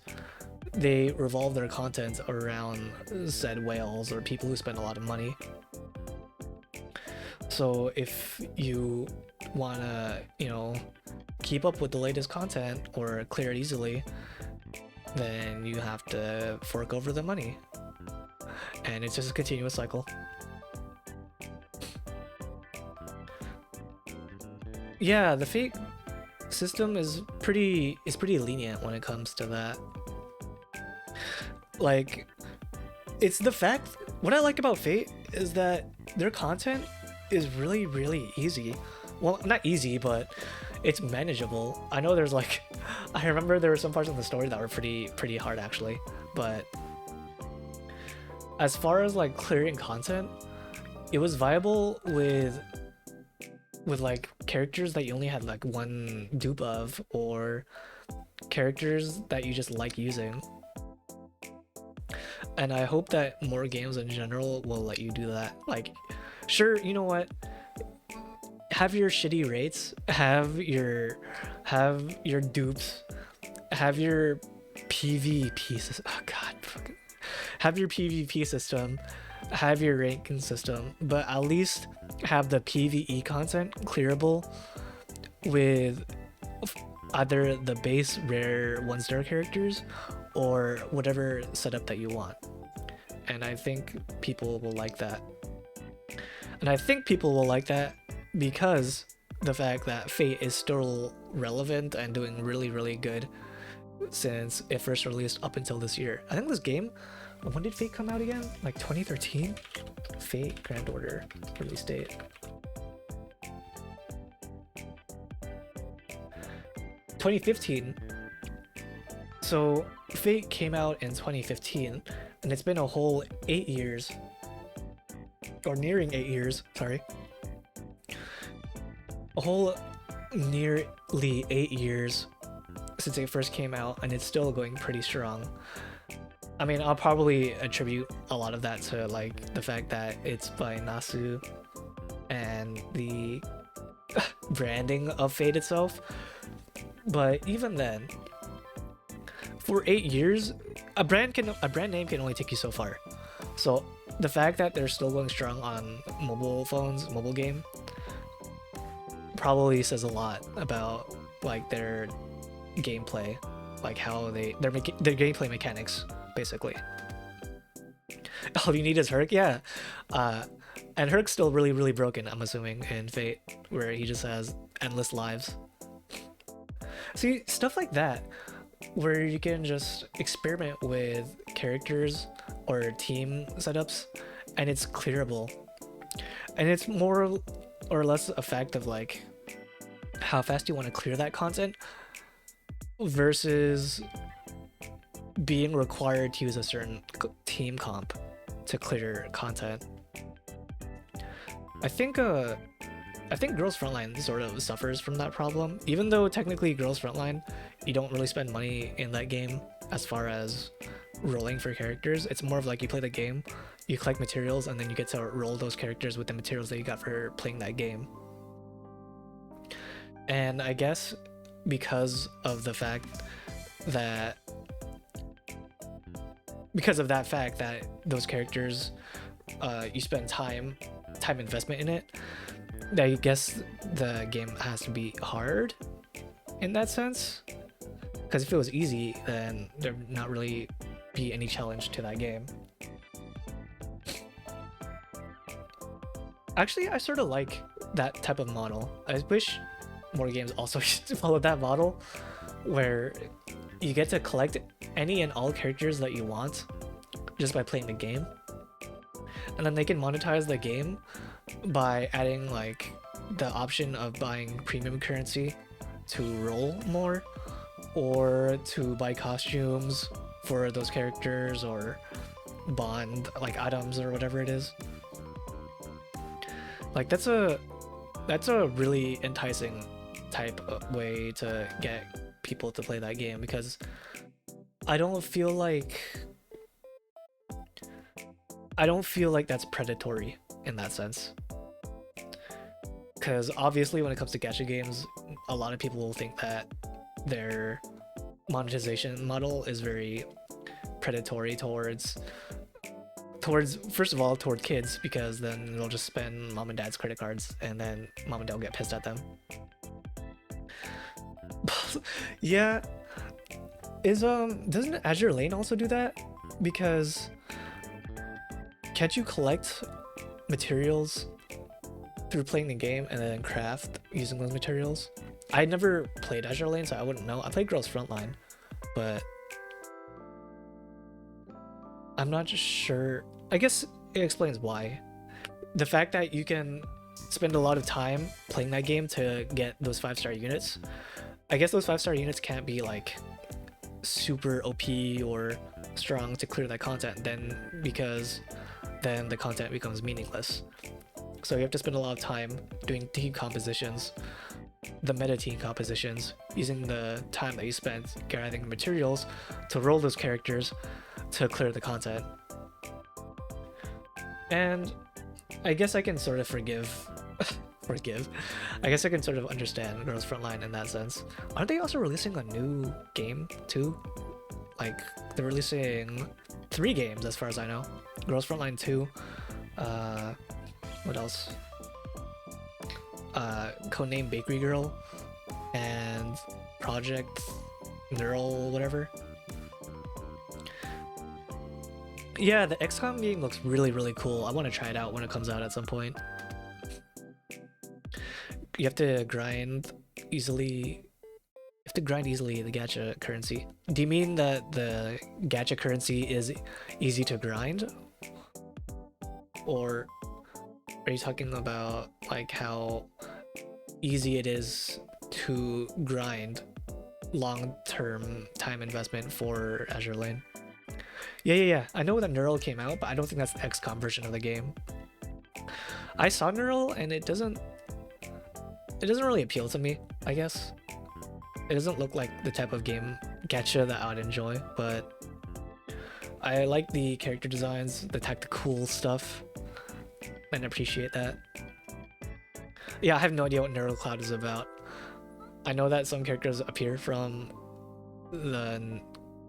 they revolve their content around said whales or people who spend a lot of money. So if you wanna, you know, keep up with the latest content or clear it easily, then you have to fork over the money. And it's just a continuous cycle. Yeah, the Fate system is pretty lenient when it comes to that. Like, it's the fact. What I like about Fate is that their content is really, really easy. Well, not easy, but it's manageable. I know there's like, I remember there were some parts of the story that were pretty hard actually, but as far as like clearing content, it was viable with like characters that you only had like one dupe of, or characters that you just like using. And I hope that more games in general will let you do that. Like, sure, you know what? Have your shitty rates, have your dupes, have your PvP system. Oh god, fucking. Have your PvP system, have your ranking system, but at least have the PvE content clearable with either the base rare 1-star characters or whatever setup that you want. And I think people will like that. And I think people will like that because the fact that Fate is still relevant and doing really, really good since it first released up until this year. I think this game, when did Fate come out again? Like 2013? Fate Grand Order release date. 2015. So Fate came out in 2015, and it's been a whole 8 years, or nearing 8 years, sorry. A whole nearly 8 years since it first came out, and it's still going pretty strong. I mean, I'll probably attribute a lot of that to like the fact that it's by Nasu and the branding of Fate itself. But even then, for 8 years, a brand name can only take you so far. So the fact that they're still going strong on mobile phones, mobile game, probably says a lot about like their gameplay, like how their gameplay mechanics, basically. All you need is Herc, yeah. And Herc's still really, really broken, I'm assuming, in Fate, where he just has endless lives. See, stuff like that, where you can just experiment with characters or team setups, and it's clearable. And it's more or less a fact of like how fast you want to clear that content versus being required to use a certain team comp to clear content. I think Girls Frontline sort of suffers from that problem. Even though technically Girls Frontline, you don't really spend money in that game as far as rolling for characters. It's more of like you play the game, you collect materials, and then you get to roll those characters with the materials that you got for playing that game. And I guess because of that fact that those characters, you spend time investment in it, I guess the game has to be hard in that sense. Because if it was easy, then there'd not really be any challenge to that game. Actually, I sort of like that type of model. I wish more games also follow that model, where you get to collect any and all characters that you want just by playing the game. And then they can monetize the game by adding like the option of buying premium currency to roll more, or to buy costumes for those characters, or bond like items or whatever it is. Like that's a really enticing type of way to get people to play that game, because I don't feel like that's predatory in that sense. Because obviously when it comes to gacha games, a lot of people will think that their monetization model is very predatory towards first of all toward kids, because then they'll just spend mom and dad's credit cards, and then mom and dad will get pissed at them. Yeah, doesn't Azure Lane also do that? Because can't you collect materials through playing the game and then craft using those materials? I never played Azure Lane, so I wouldn't know. I played Girls Frontline, but I'm not sure. I guess it explains why. The fact that you can spend a lot of time playing that game to get those 5-star units. I guess those 5-star units can't be like super OP or strong to clear that content then, because then the content becomes meaningless. So you have to spend a lot of time doing team compositions, the meta team compositions, using the time that you spent gathering materials to roll those characters to clear the content. And I guess I can sort of forgive. I guess I can sort of understand Girls Frontline in that sense. Aren't they also releasing a new game too? Like they're releasing 3 games as far as I know. Girls Frontline 2. What else? Codename Bakery Girl and Project Neural whatever. Yeah, the XCOM game looks really, really cool. I want to try it out when it comes out at some point. You have to grind easily. You have to grind easily the gacha currency. Do you mean that the gacha currency is easy to grind? Or are you talking about like how easy it is to grind long-term time investment for Azure Lane? Yeah. I know that Neural came out, but I don't think that's the XCOM version of the game. I saw Neural and it doesn't really appeal to me, I guess. It doesn't look like the type of game gacha that I would enjoy, but I like the character designs, the tactical stuff, and appreciate that. Yeah, I have no idea what Neural Cloud is about. I know that some characters appear from the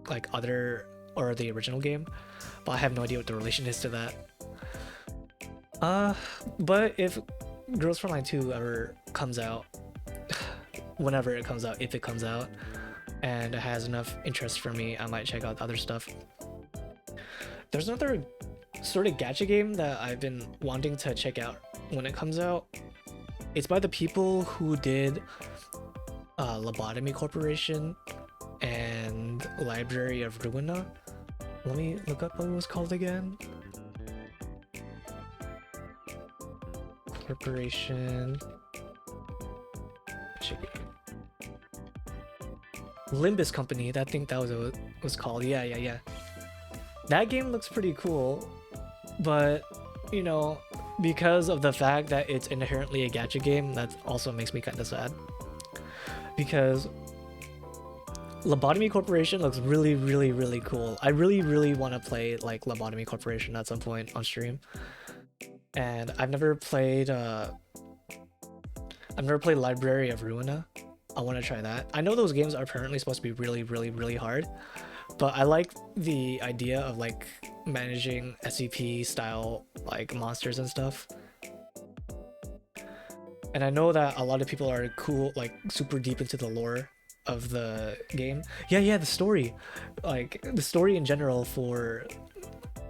like other or the original game, but I have no idea what the relation is to that. But if Girls Frontline 2 ever comes out, whenever it comes out, if it comes out, and it has enough interest for me, I might check out the other stuff. There's another sort of gacha game that I've been wanting to check out when it comes out. It's by the people who did Lobotomy Corporation and Library of Ruina. Let me look up what it was called again. Corporation. Limbus Company, I think that was what it was called. Yeah. That game looks pretty cool, but you know, because of the fact that it's inherently a gacha game, that also makes me kind of sad. Because Lobotomy Corporation looks really, really, really cool. I really, really want to play like Lobotomy Corporation at some point on stream. And I've never played Library of Ruina. I want to try that. I know those games are apparently supposed to be really, really, really hard, but I like the idea of like managing SCP style like monsters and stuff. And I know that a lot of people are cool, like super deep into the lore of the game. Yeah, the story. Like the story in general for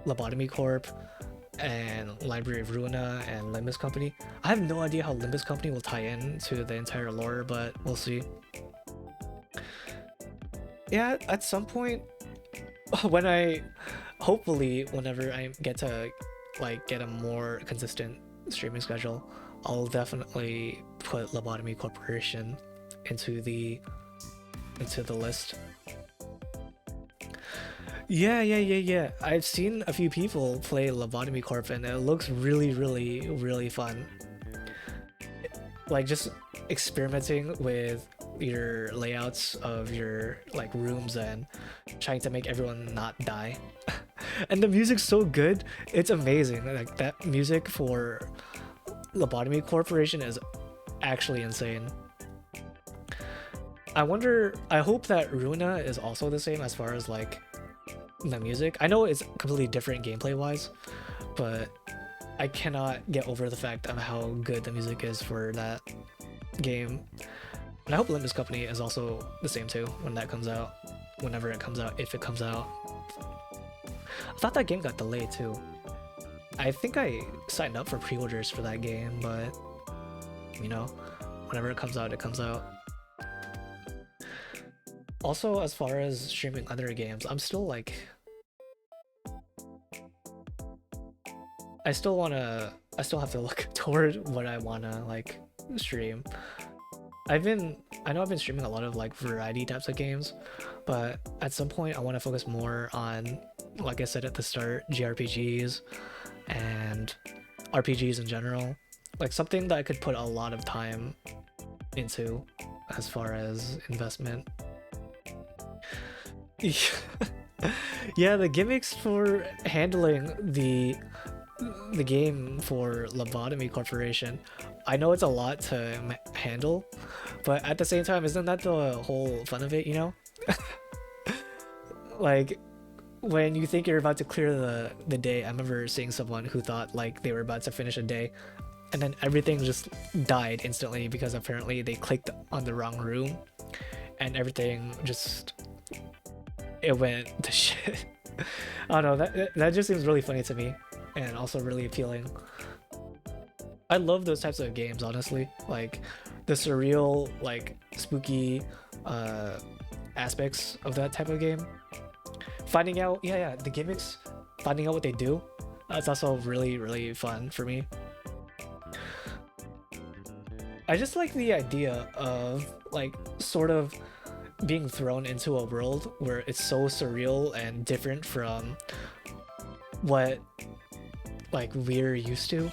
Lobotomy Corp and Library of Ruina and Limbus Company. I have no idea how Limbus Company will tie in to the entire lore, but we'll see. Yeah, at some point, hopefully, whenever I get to like get a more consistent streaming schedule, I'll definitely put Lobotomy Corporation into the list. Yeah. I've seen a few people play Lobotomy Corp and it looks really, really, really fun. Like just experimenting with your layouts of your like rooms and trying to make everyone not die. And the music's so good, it's amazing. Like that music for Lobotomy Corporation is actually insane. I hope that Ruina is also the same as far as like the music. I know it's completely different gameplay wise, but I cannot get over the fact of how good the music is for that game. And I hope Limbus Company is also the same too when that comes out, whenever it comes out, if it comes out. I thought that game got delayed too. I think I signed up for pre-orders for that game, but you know, whenever it comes out, it comes out. Also, as far as streaming other games, I'm still like I still have to look toward what I wanna like stream. I know I've been streaming a lot of like variety types of games, but at some point I want to focus more on, like I said at the start, JRPGs and RPGs in general. Like something that I could put a lot of time into as far as investment. Yeah, the gimmicks for handling the game for Lobotomy Corporation. I know it's a lot to handle, but at the same time, isn't that the whole fun of it, you know? Like, when you think you're about to clear the day, I remember seeing someone who thought like they were about to finish a day, and then everything just died instantly because apparently they clicked on the wrong room, and everything just it went to shit. I don't know, that just seems really funny to me, and also really appealing. I love those types of games, honestly. Like the surreal, like spooky aspects of that type of game. Finding out, yeah, the gimmicks, finding out what they do, that's also really fun for me. I just like the idea of like sort of being thrown into a world where it's so surreal and different from what like we're used to,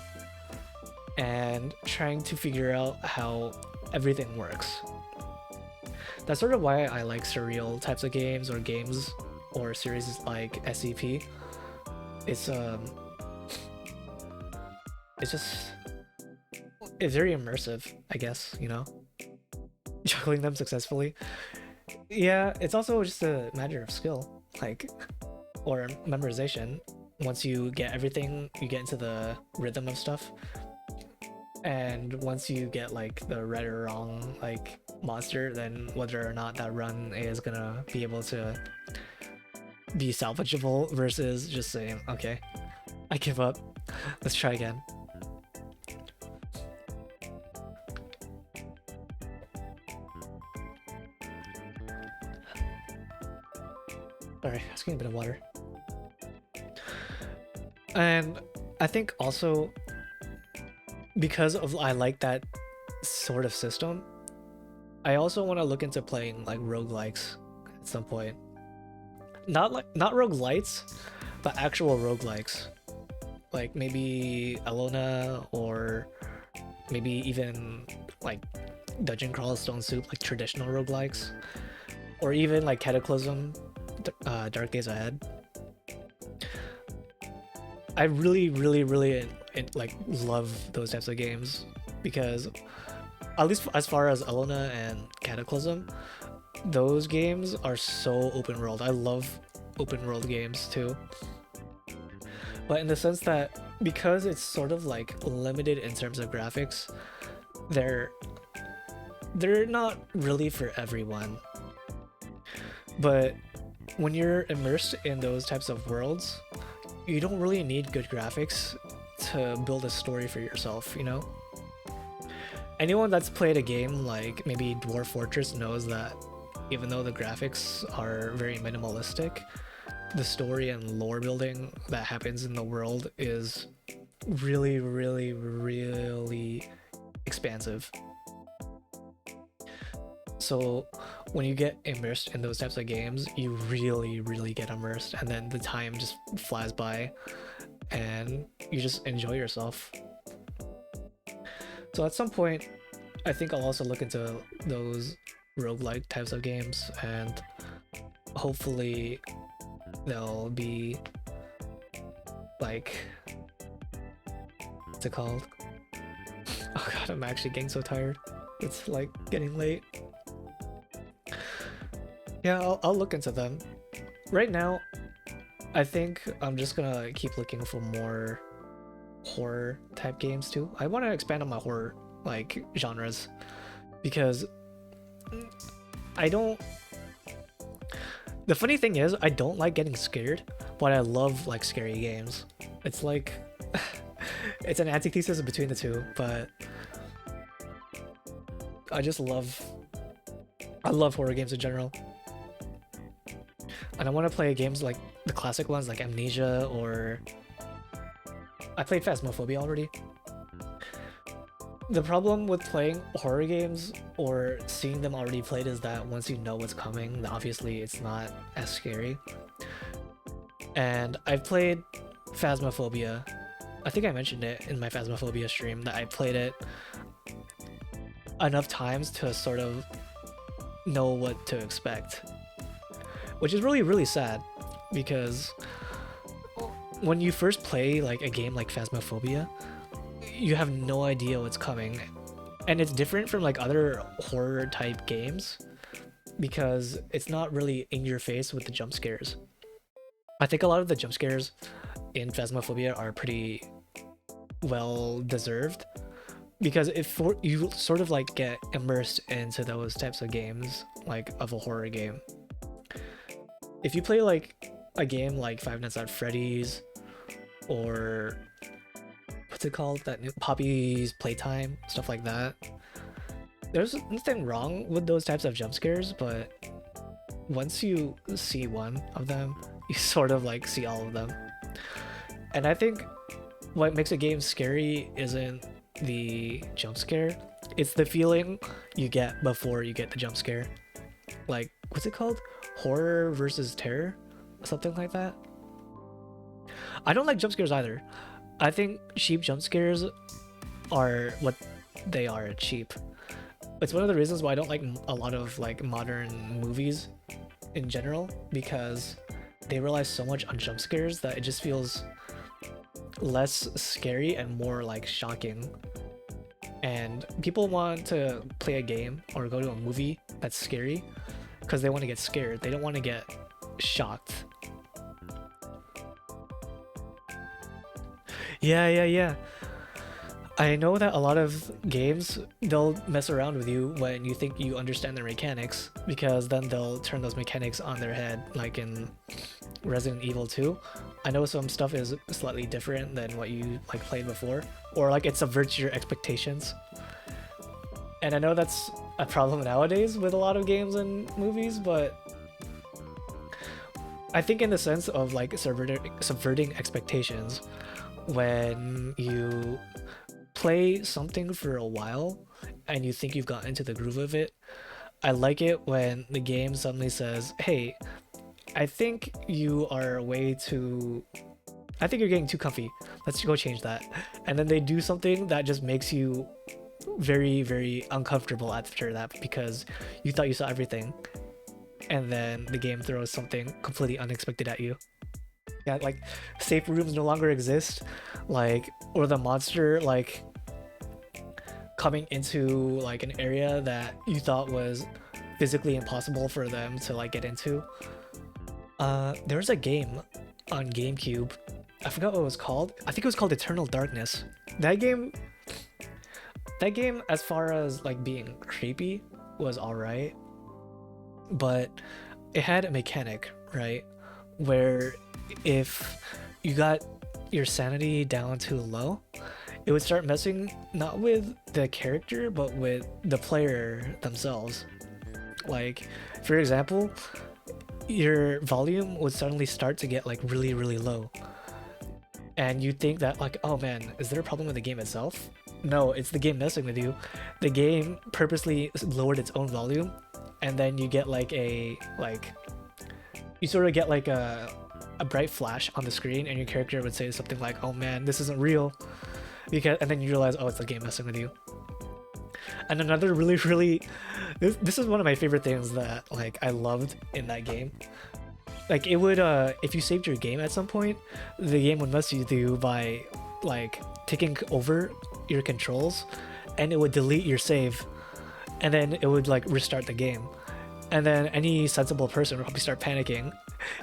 and trying to figure out how everything works. That's sort of why I like surreal types of games or games or series like SCP. It's it's just it's very immersive, I guess, you know? Juggling them successfully. Yeah, it's also just a matter of skill, like, or memorization. Once you get everything, you get into the rhythm of stuff. And once you get like the right or wrong like monster, then whether or not that run is gonna be able to be salvageable versus just saying, okay, I give up, let's try again. Sorry, I was getting a bit of water. And I think also because of I like that sort of system, I also want to look into playing like roguelikes at some point. Not roguelites, but actual roguelikes. Like maybe Alona, or maybe even like Dungeon Crawl Stone Soup, like traditional roguelikes. Or even like Cataclysm, Dark Days Ahead. I really like love those types of games because at least as far as Elena and Cataclysm, those games are so open world. I love open world games too. But in the sense that because it's sort of like limited in terms of graphics, they're not really for everyone. But when you're immersed in those types of worlds, you don't really need good graphics to build a story for yourself, you know? Anyone that's played a game like maybe Dwarf Fortress knows that even though the graphics are very minimalistic, the story and lore building that happens in the world is really expansive. So when you get immersed in those types of games, you really get immersed, and then the time just flies by and you just enjoy yourself. So at some point, I think I'll also look into those roguelike types of games, and hopefully they'll be like, what's it called? Oh god, I'm actually getting so tired. It's like getting late. Yeah, I'll look into them. Right now, I think I'm just gonna keep looking for more horror type games too. I want to expand on my horror like genres because I don't. The funny thing is, I don't like getting scared, but I love like scary games. It's like it's an antithesis between the two, but I love horror games in general. And I want to play games like the classic ones like Amnesia or I played Phasmophobia already. The problem with playing horror games or seeing them already played is that once you know what's coming, obviously it's not as scary. And I've played Phasmophobia. I think I mentioned it in my Phasmophobia stream that I played it enough times to sort of know what to expect. Which is really, really sad because when you first play like a game like Phasmophobia, you have no idea what's coming. And it's different from like other horror type games because it's not really in your face with the jump scares. I think a lot of the jump scares in Phasmophobia are pretty well deserved because if you sort of like get immersed into those types of games, like of a horror game. If you play like a game like Five Nights at Freddy's or what's it called, that new Poppy's Playtime, stuff like that, there's nothing wrong with those types of jump scares, but once you see one of them, you sort of like see all of them. And I think what makes a game scary isn't the jump scare, it's the feeling you get before you get the jump scare. Like, what's it called? Horror versus terror? Something like that. I don't like jump scares either. I think cheap jump scares are what they are, cheap. It's one of the reasons why I don't like a lot of like modern movies in general, because they rely so much on jump scares that it just feels less scary and more like shocking. And people want to play a game or go to a movie that's scary because they want to get scared. They don't want to get shocked. Yeah. I know that a lot of games, they'll mess around with you when you think you understand their mechanics, because then they'll turn those mechanics on their head, like in Resident Evil 2. I know some stuff is slightly different than what you like played before, or like it subverts your expectations. And I know that's a problem nowadays with a lot of games and movies, but I think in the sense of like subverting expectations, when you play something for a while and you think you've gotten into the groove of it, I like it when the game suddenly says, hey, I think you are I think you're getting too comfy. Let's go change that. And then they do something that just makes you very, very uncomfortable after that because you thought you saw everything. And then the game throws something completely unexpected at you. Yeah, like safe rooms no longer exist, like, or the monster like coming into like an area that you thought was physically impossible for them to like get into. There was a game on GameCube, I forgot what it was called. I think it was called Eternal Darkness. That game as far as like being creepy was alright, but it had a mechanic, right, where if you got your sanity down too low, it would start messing not with the character but with the player themselves. Like, for example, your volume would suddenly start to get like really, really low, and you think that like, oh man, is there a problem with the game itself? No, it's the game messing with you. The game purposely lowered its own volume, and then you get like you sort of get like a bright flash on the screen, and your character would say something like, oh man, this isn't real, and then you realize, oh, it's the game messing with you. And another really this is one of my favorite things that like I loved in that game. Like, it would if you saved your game at some point, the game would mess with you by like taking over your controls, and it would delete your save, and then it would like restart the game. And then any sensible person would probably start panicking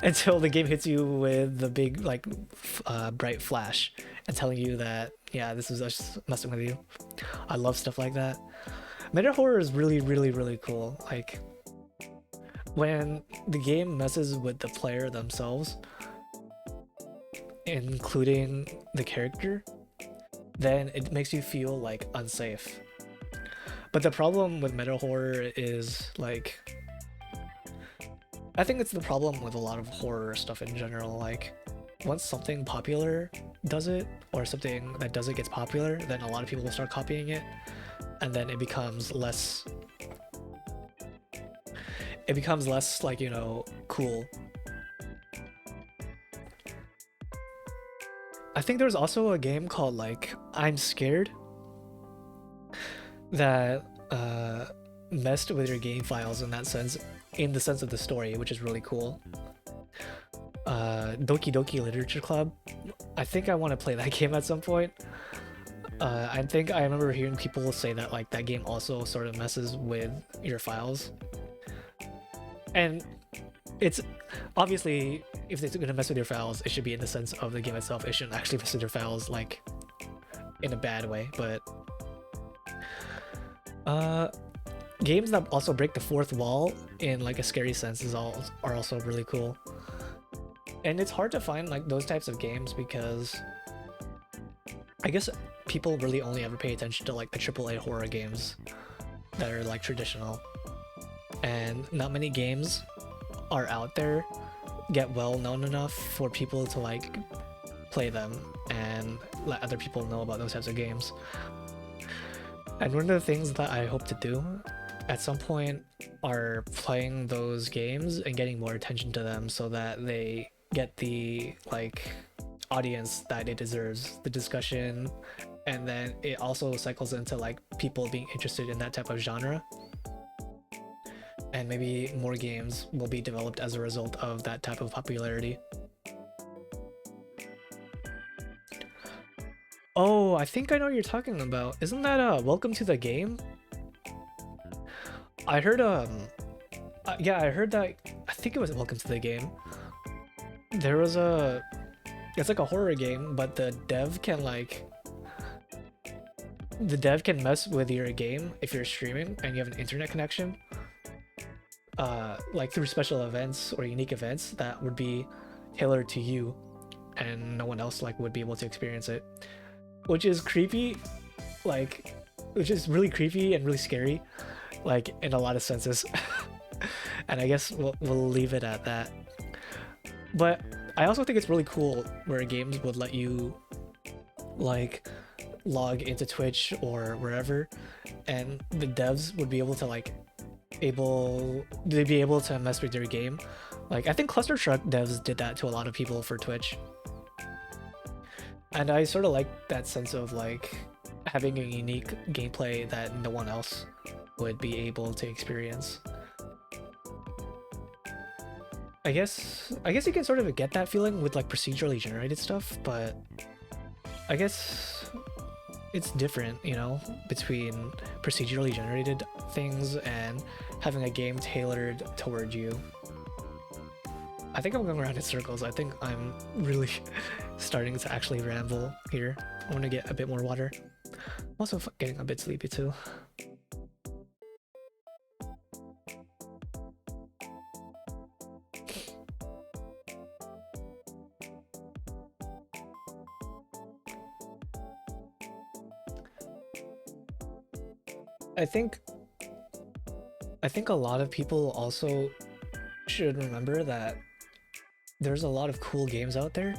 until the game hits you with the big like bright flash and telling you that, yeah, this is just messing with you. I love stuff like that. Meta horror is really cool. Like, when the game messes with the player themselves, including the character, then it makes you feel like unsafe. But the problem with meta horror is like, I think it's the problem with a lot of horror stuff in general. Like, once something popular does it, or something that does it gets popular, then a lot of people will start copying it, and then it becomes less like, you know, cool. I think there was also a game called like I'm Scared that messed with your game files in that sense, in the sense of the story, which is really cool. Doki Doki Literature Club. I think I want to play that game at some point. I think I remember hearing people say that like that game also sort of messes with your files. And it's obviously, if it's gonna mess with your files, it should be in the sense of the game itself. It shouldn't actually mess with your files like in a bad way. But games that also break the fourth wall in like a scary sense are also really cool. And it's hard to find like those types of games because I guess people really only ever pay attention to like the AAA horror games that are like traditional, and not many games are out there get well known enough for people to like play them and let other people know about those types of games. And one of the things that I hope to do at some point are playing those games and getting more attention to them so that they get the like audience that it deserves, the discussion, and then it also cycles into like people being interested in that type of genre. And maybe more games will be developed as a result of that type of popularity. Oh, I think I know what you're talking about. Isn't that Welcome to the Game? I heard yeah, I heard that. I think it was Welcome to the Game. There was it's like a horror game, but the dev can mess with your game if you're streaming and you have an internet connection. Like through special events or unique events that would be tailored to you, and no one else like would be able to experience it, which is creepy, which is really creepy and really scary, like in a lot of senses. And I guess we'll leave it at that. But I also think it's really cool where games would let you like log into Twitch or wherever, and the devs would be able to they'd be able to mess with your game. Like I think Cluster Truck devs did that to a lot of people for Twitch. And I sort of like that sense of like having a unique gameplay that no one else would be able to experience. I guess you can sort of get that feeling with like procedurally generated stuff, but I guess it's different, you know, between procedurally generated things and having a game tailored toward you. I think I'm going around in circles. I think I'm really starting to actually ramble here. I want to get a bit more water. I'm also getting a bit sleepy too. I think a lot of people also should remember that there's a lot of cool games out there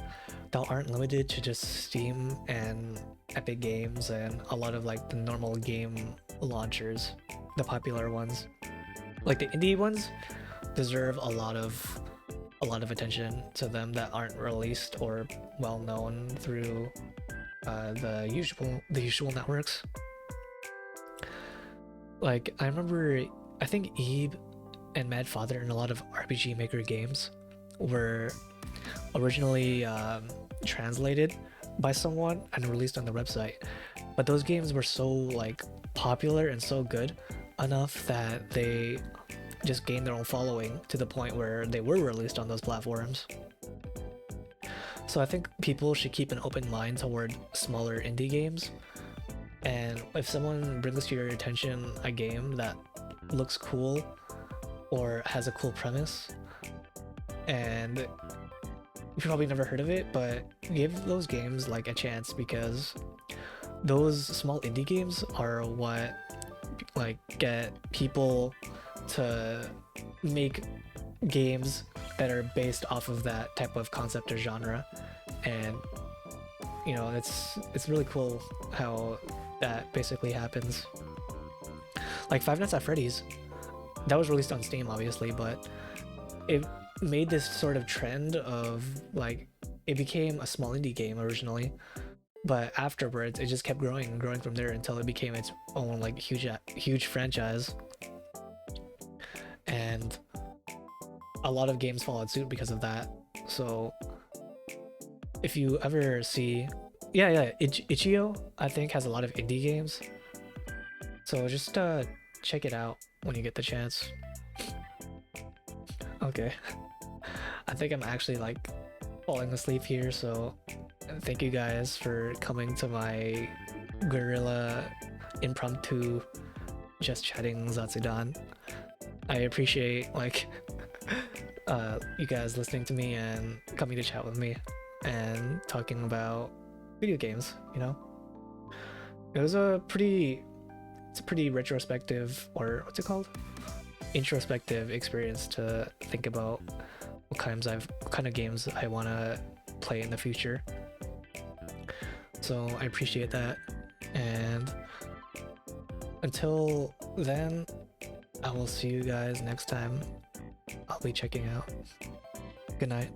that aren't limited to just Steam and Epic Games and a lot of like the normal game launchers, the popular ones. Like the indie ones deserve a lot of attention to them that aren't released or well known through the usual networks. Like I remember, I think Ebe and Mad Father and a lot of RPG Maker games were originally translated by someone and released on the website, but those games were so like popular and so good enough that they just gained their own following to the point where they were released on those platforms. So I think people should keep an open mind toward smaller indie games, and if someone brings to your attention a game that looks cool or has a cool premise and you probably never heard of it, but give those games like a chance, because those small indie games are what like get people to make games that are based off of that type of concept or genre. And you know, it's really cool how that basically happens. Like Five Nights at Freddy's, that was released on Steam, obviously, but it made this sort of trend of like it became a small indie game originally, but afterwards it just kept growing and growing from there until it became its own like huge franchise. And a lot of games followed suit because of that. So if you ever see, yeah, Itch.io I think has a lot of indie games. So just check it out when you get the chance. Okay. I think I'm actually like falling asleep here, so thank you guys for coming to my guerrilla impromptu just chatting Zatsudan. I appreciate like you guys listening to me and coming to chat with me and talking about video games, you know? It was it's a pretty retrospective, or what's it called? Introspective experience to think about what kind of games I want to play in the future. So I appreciate that, and until then, I will see you guys next time. I'll be checking out. Good night.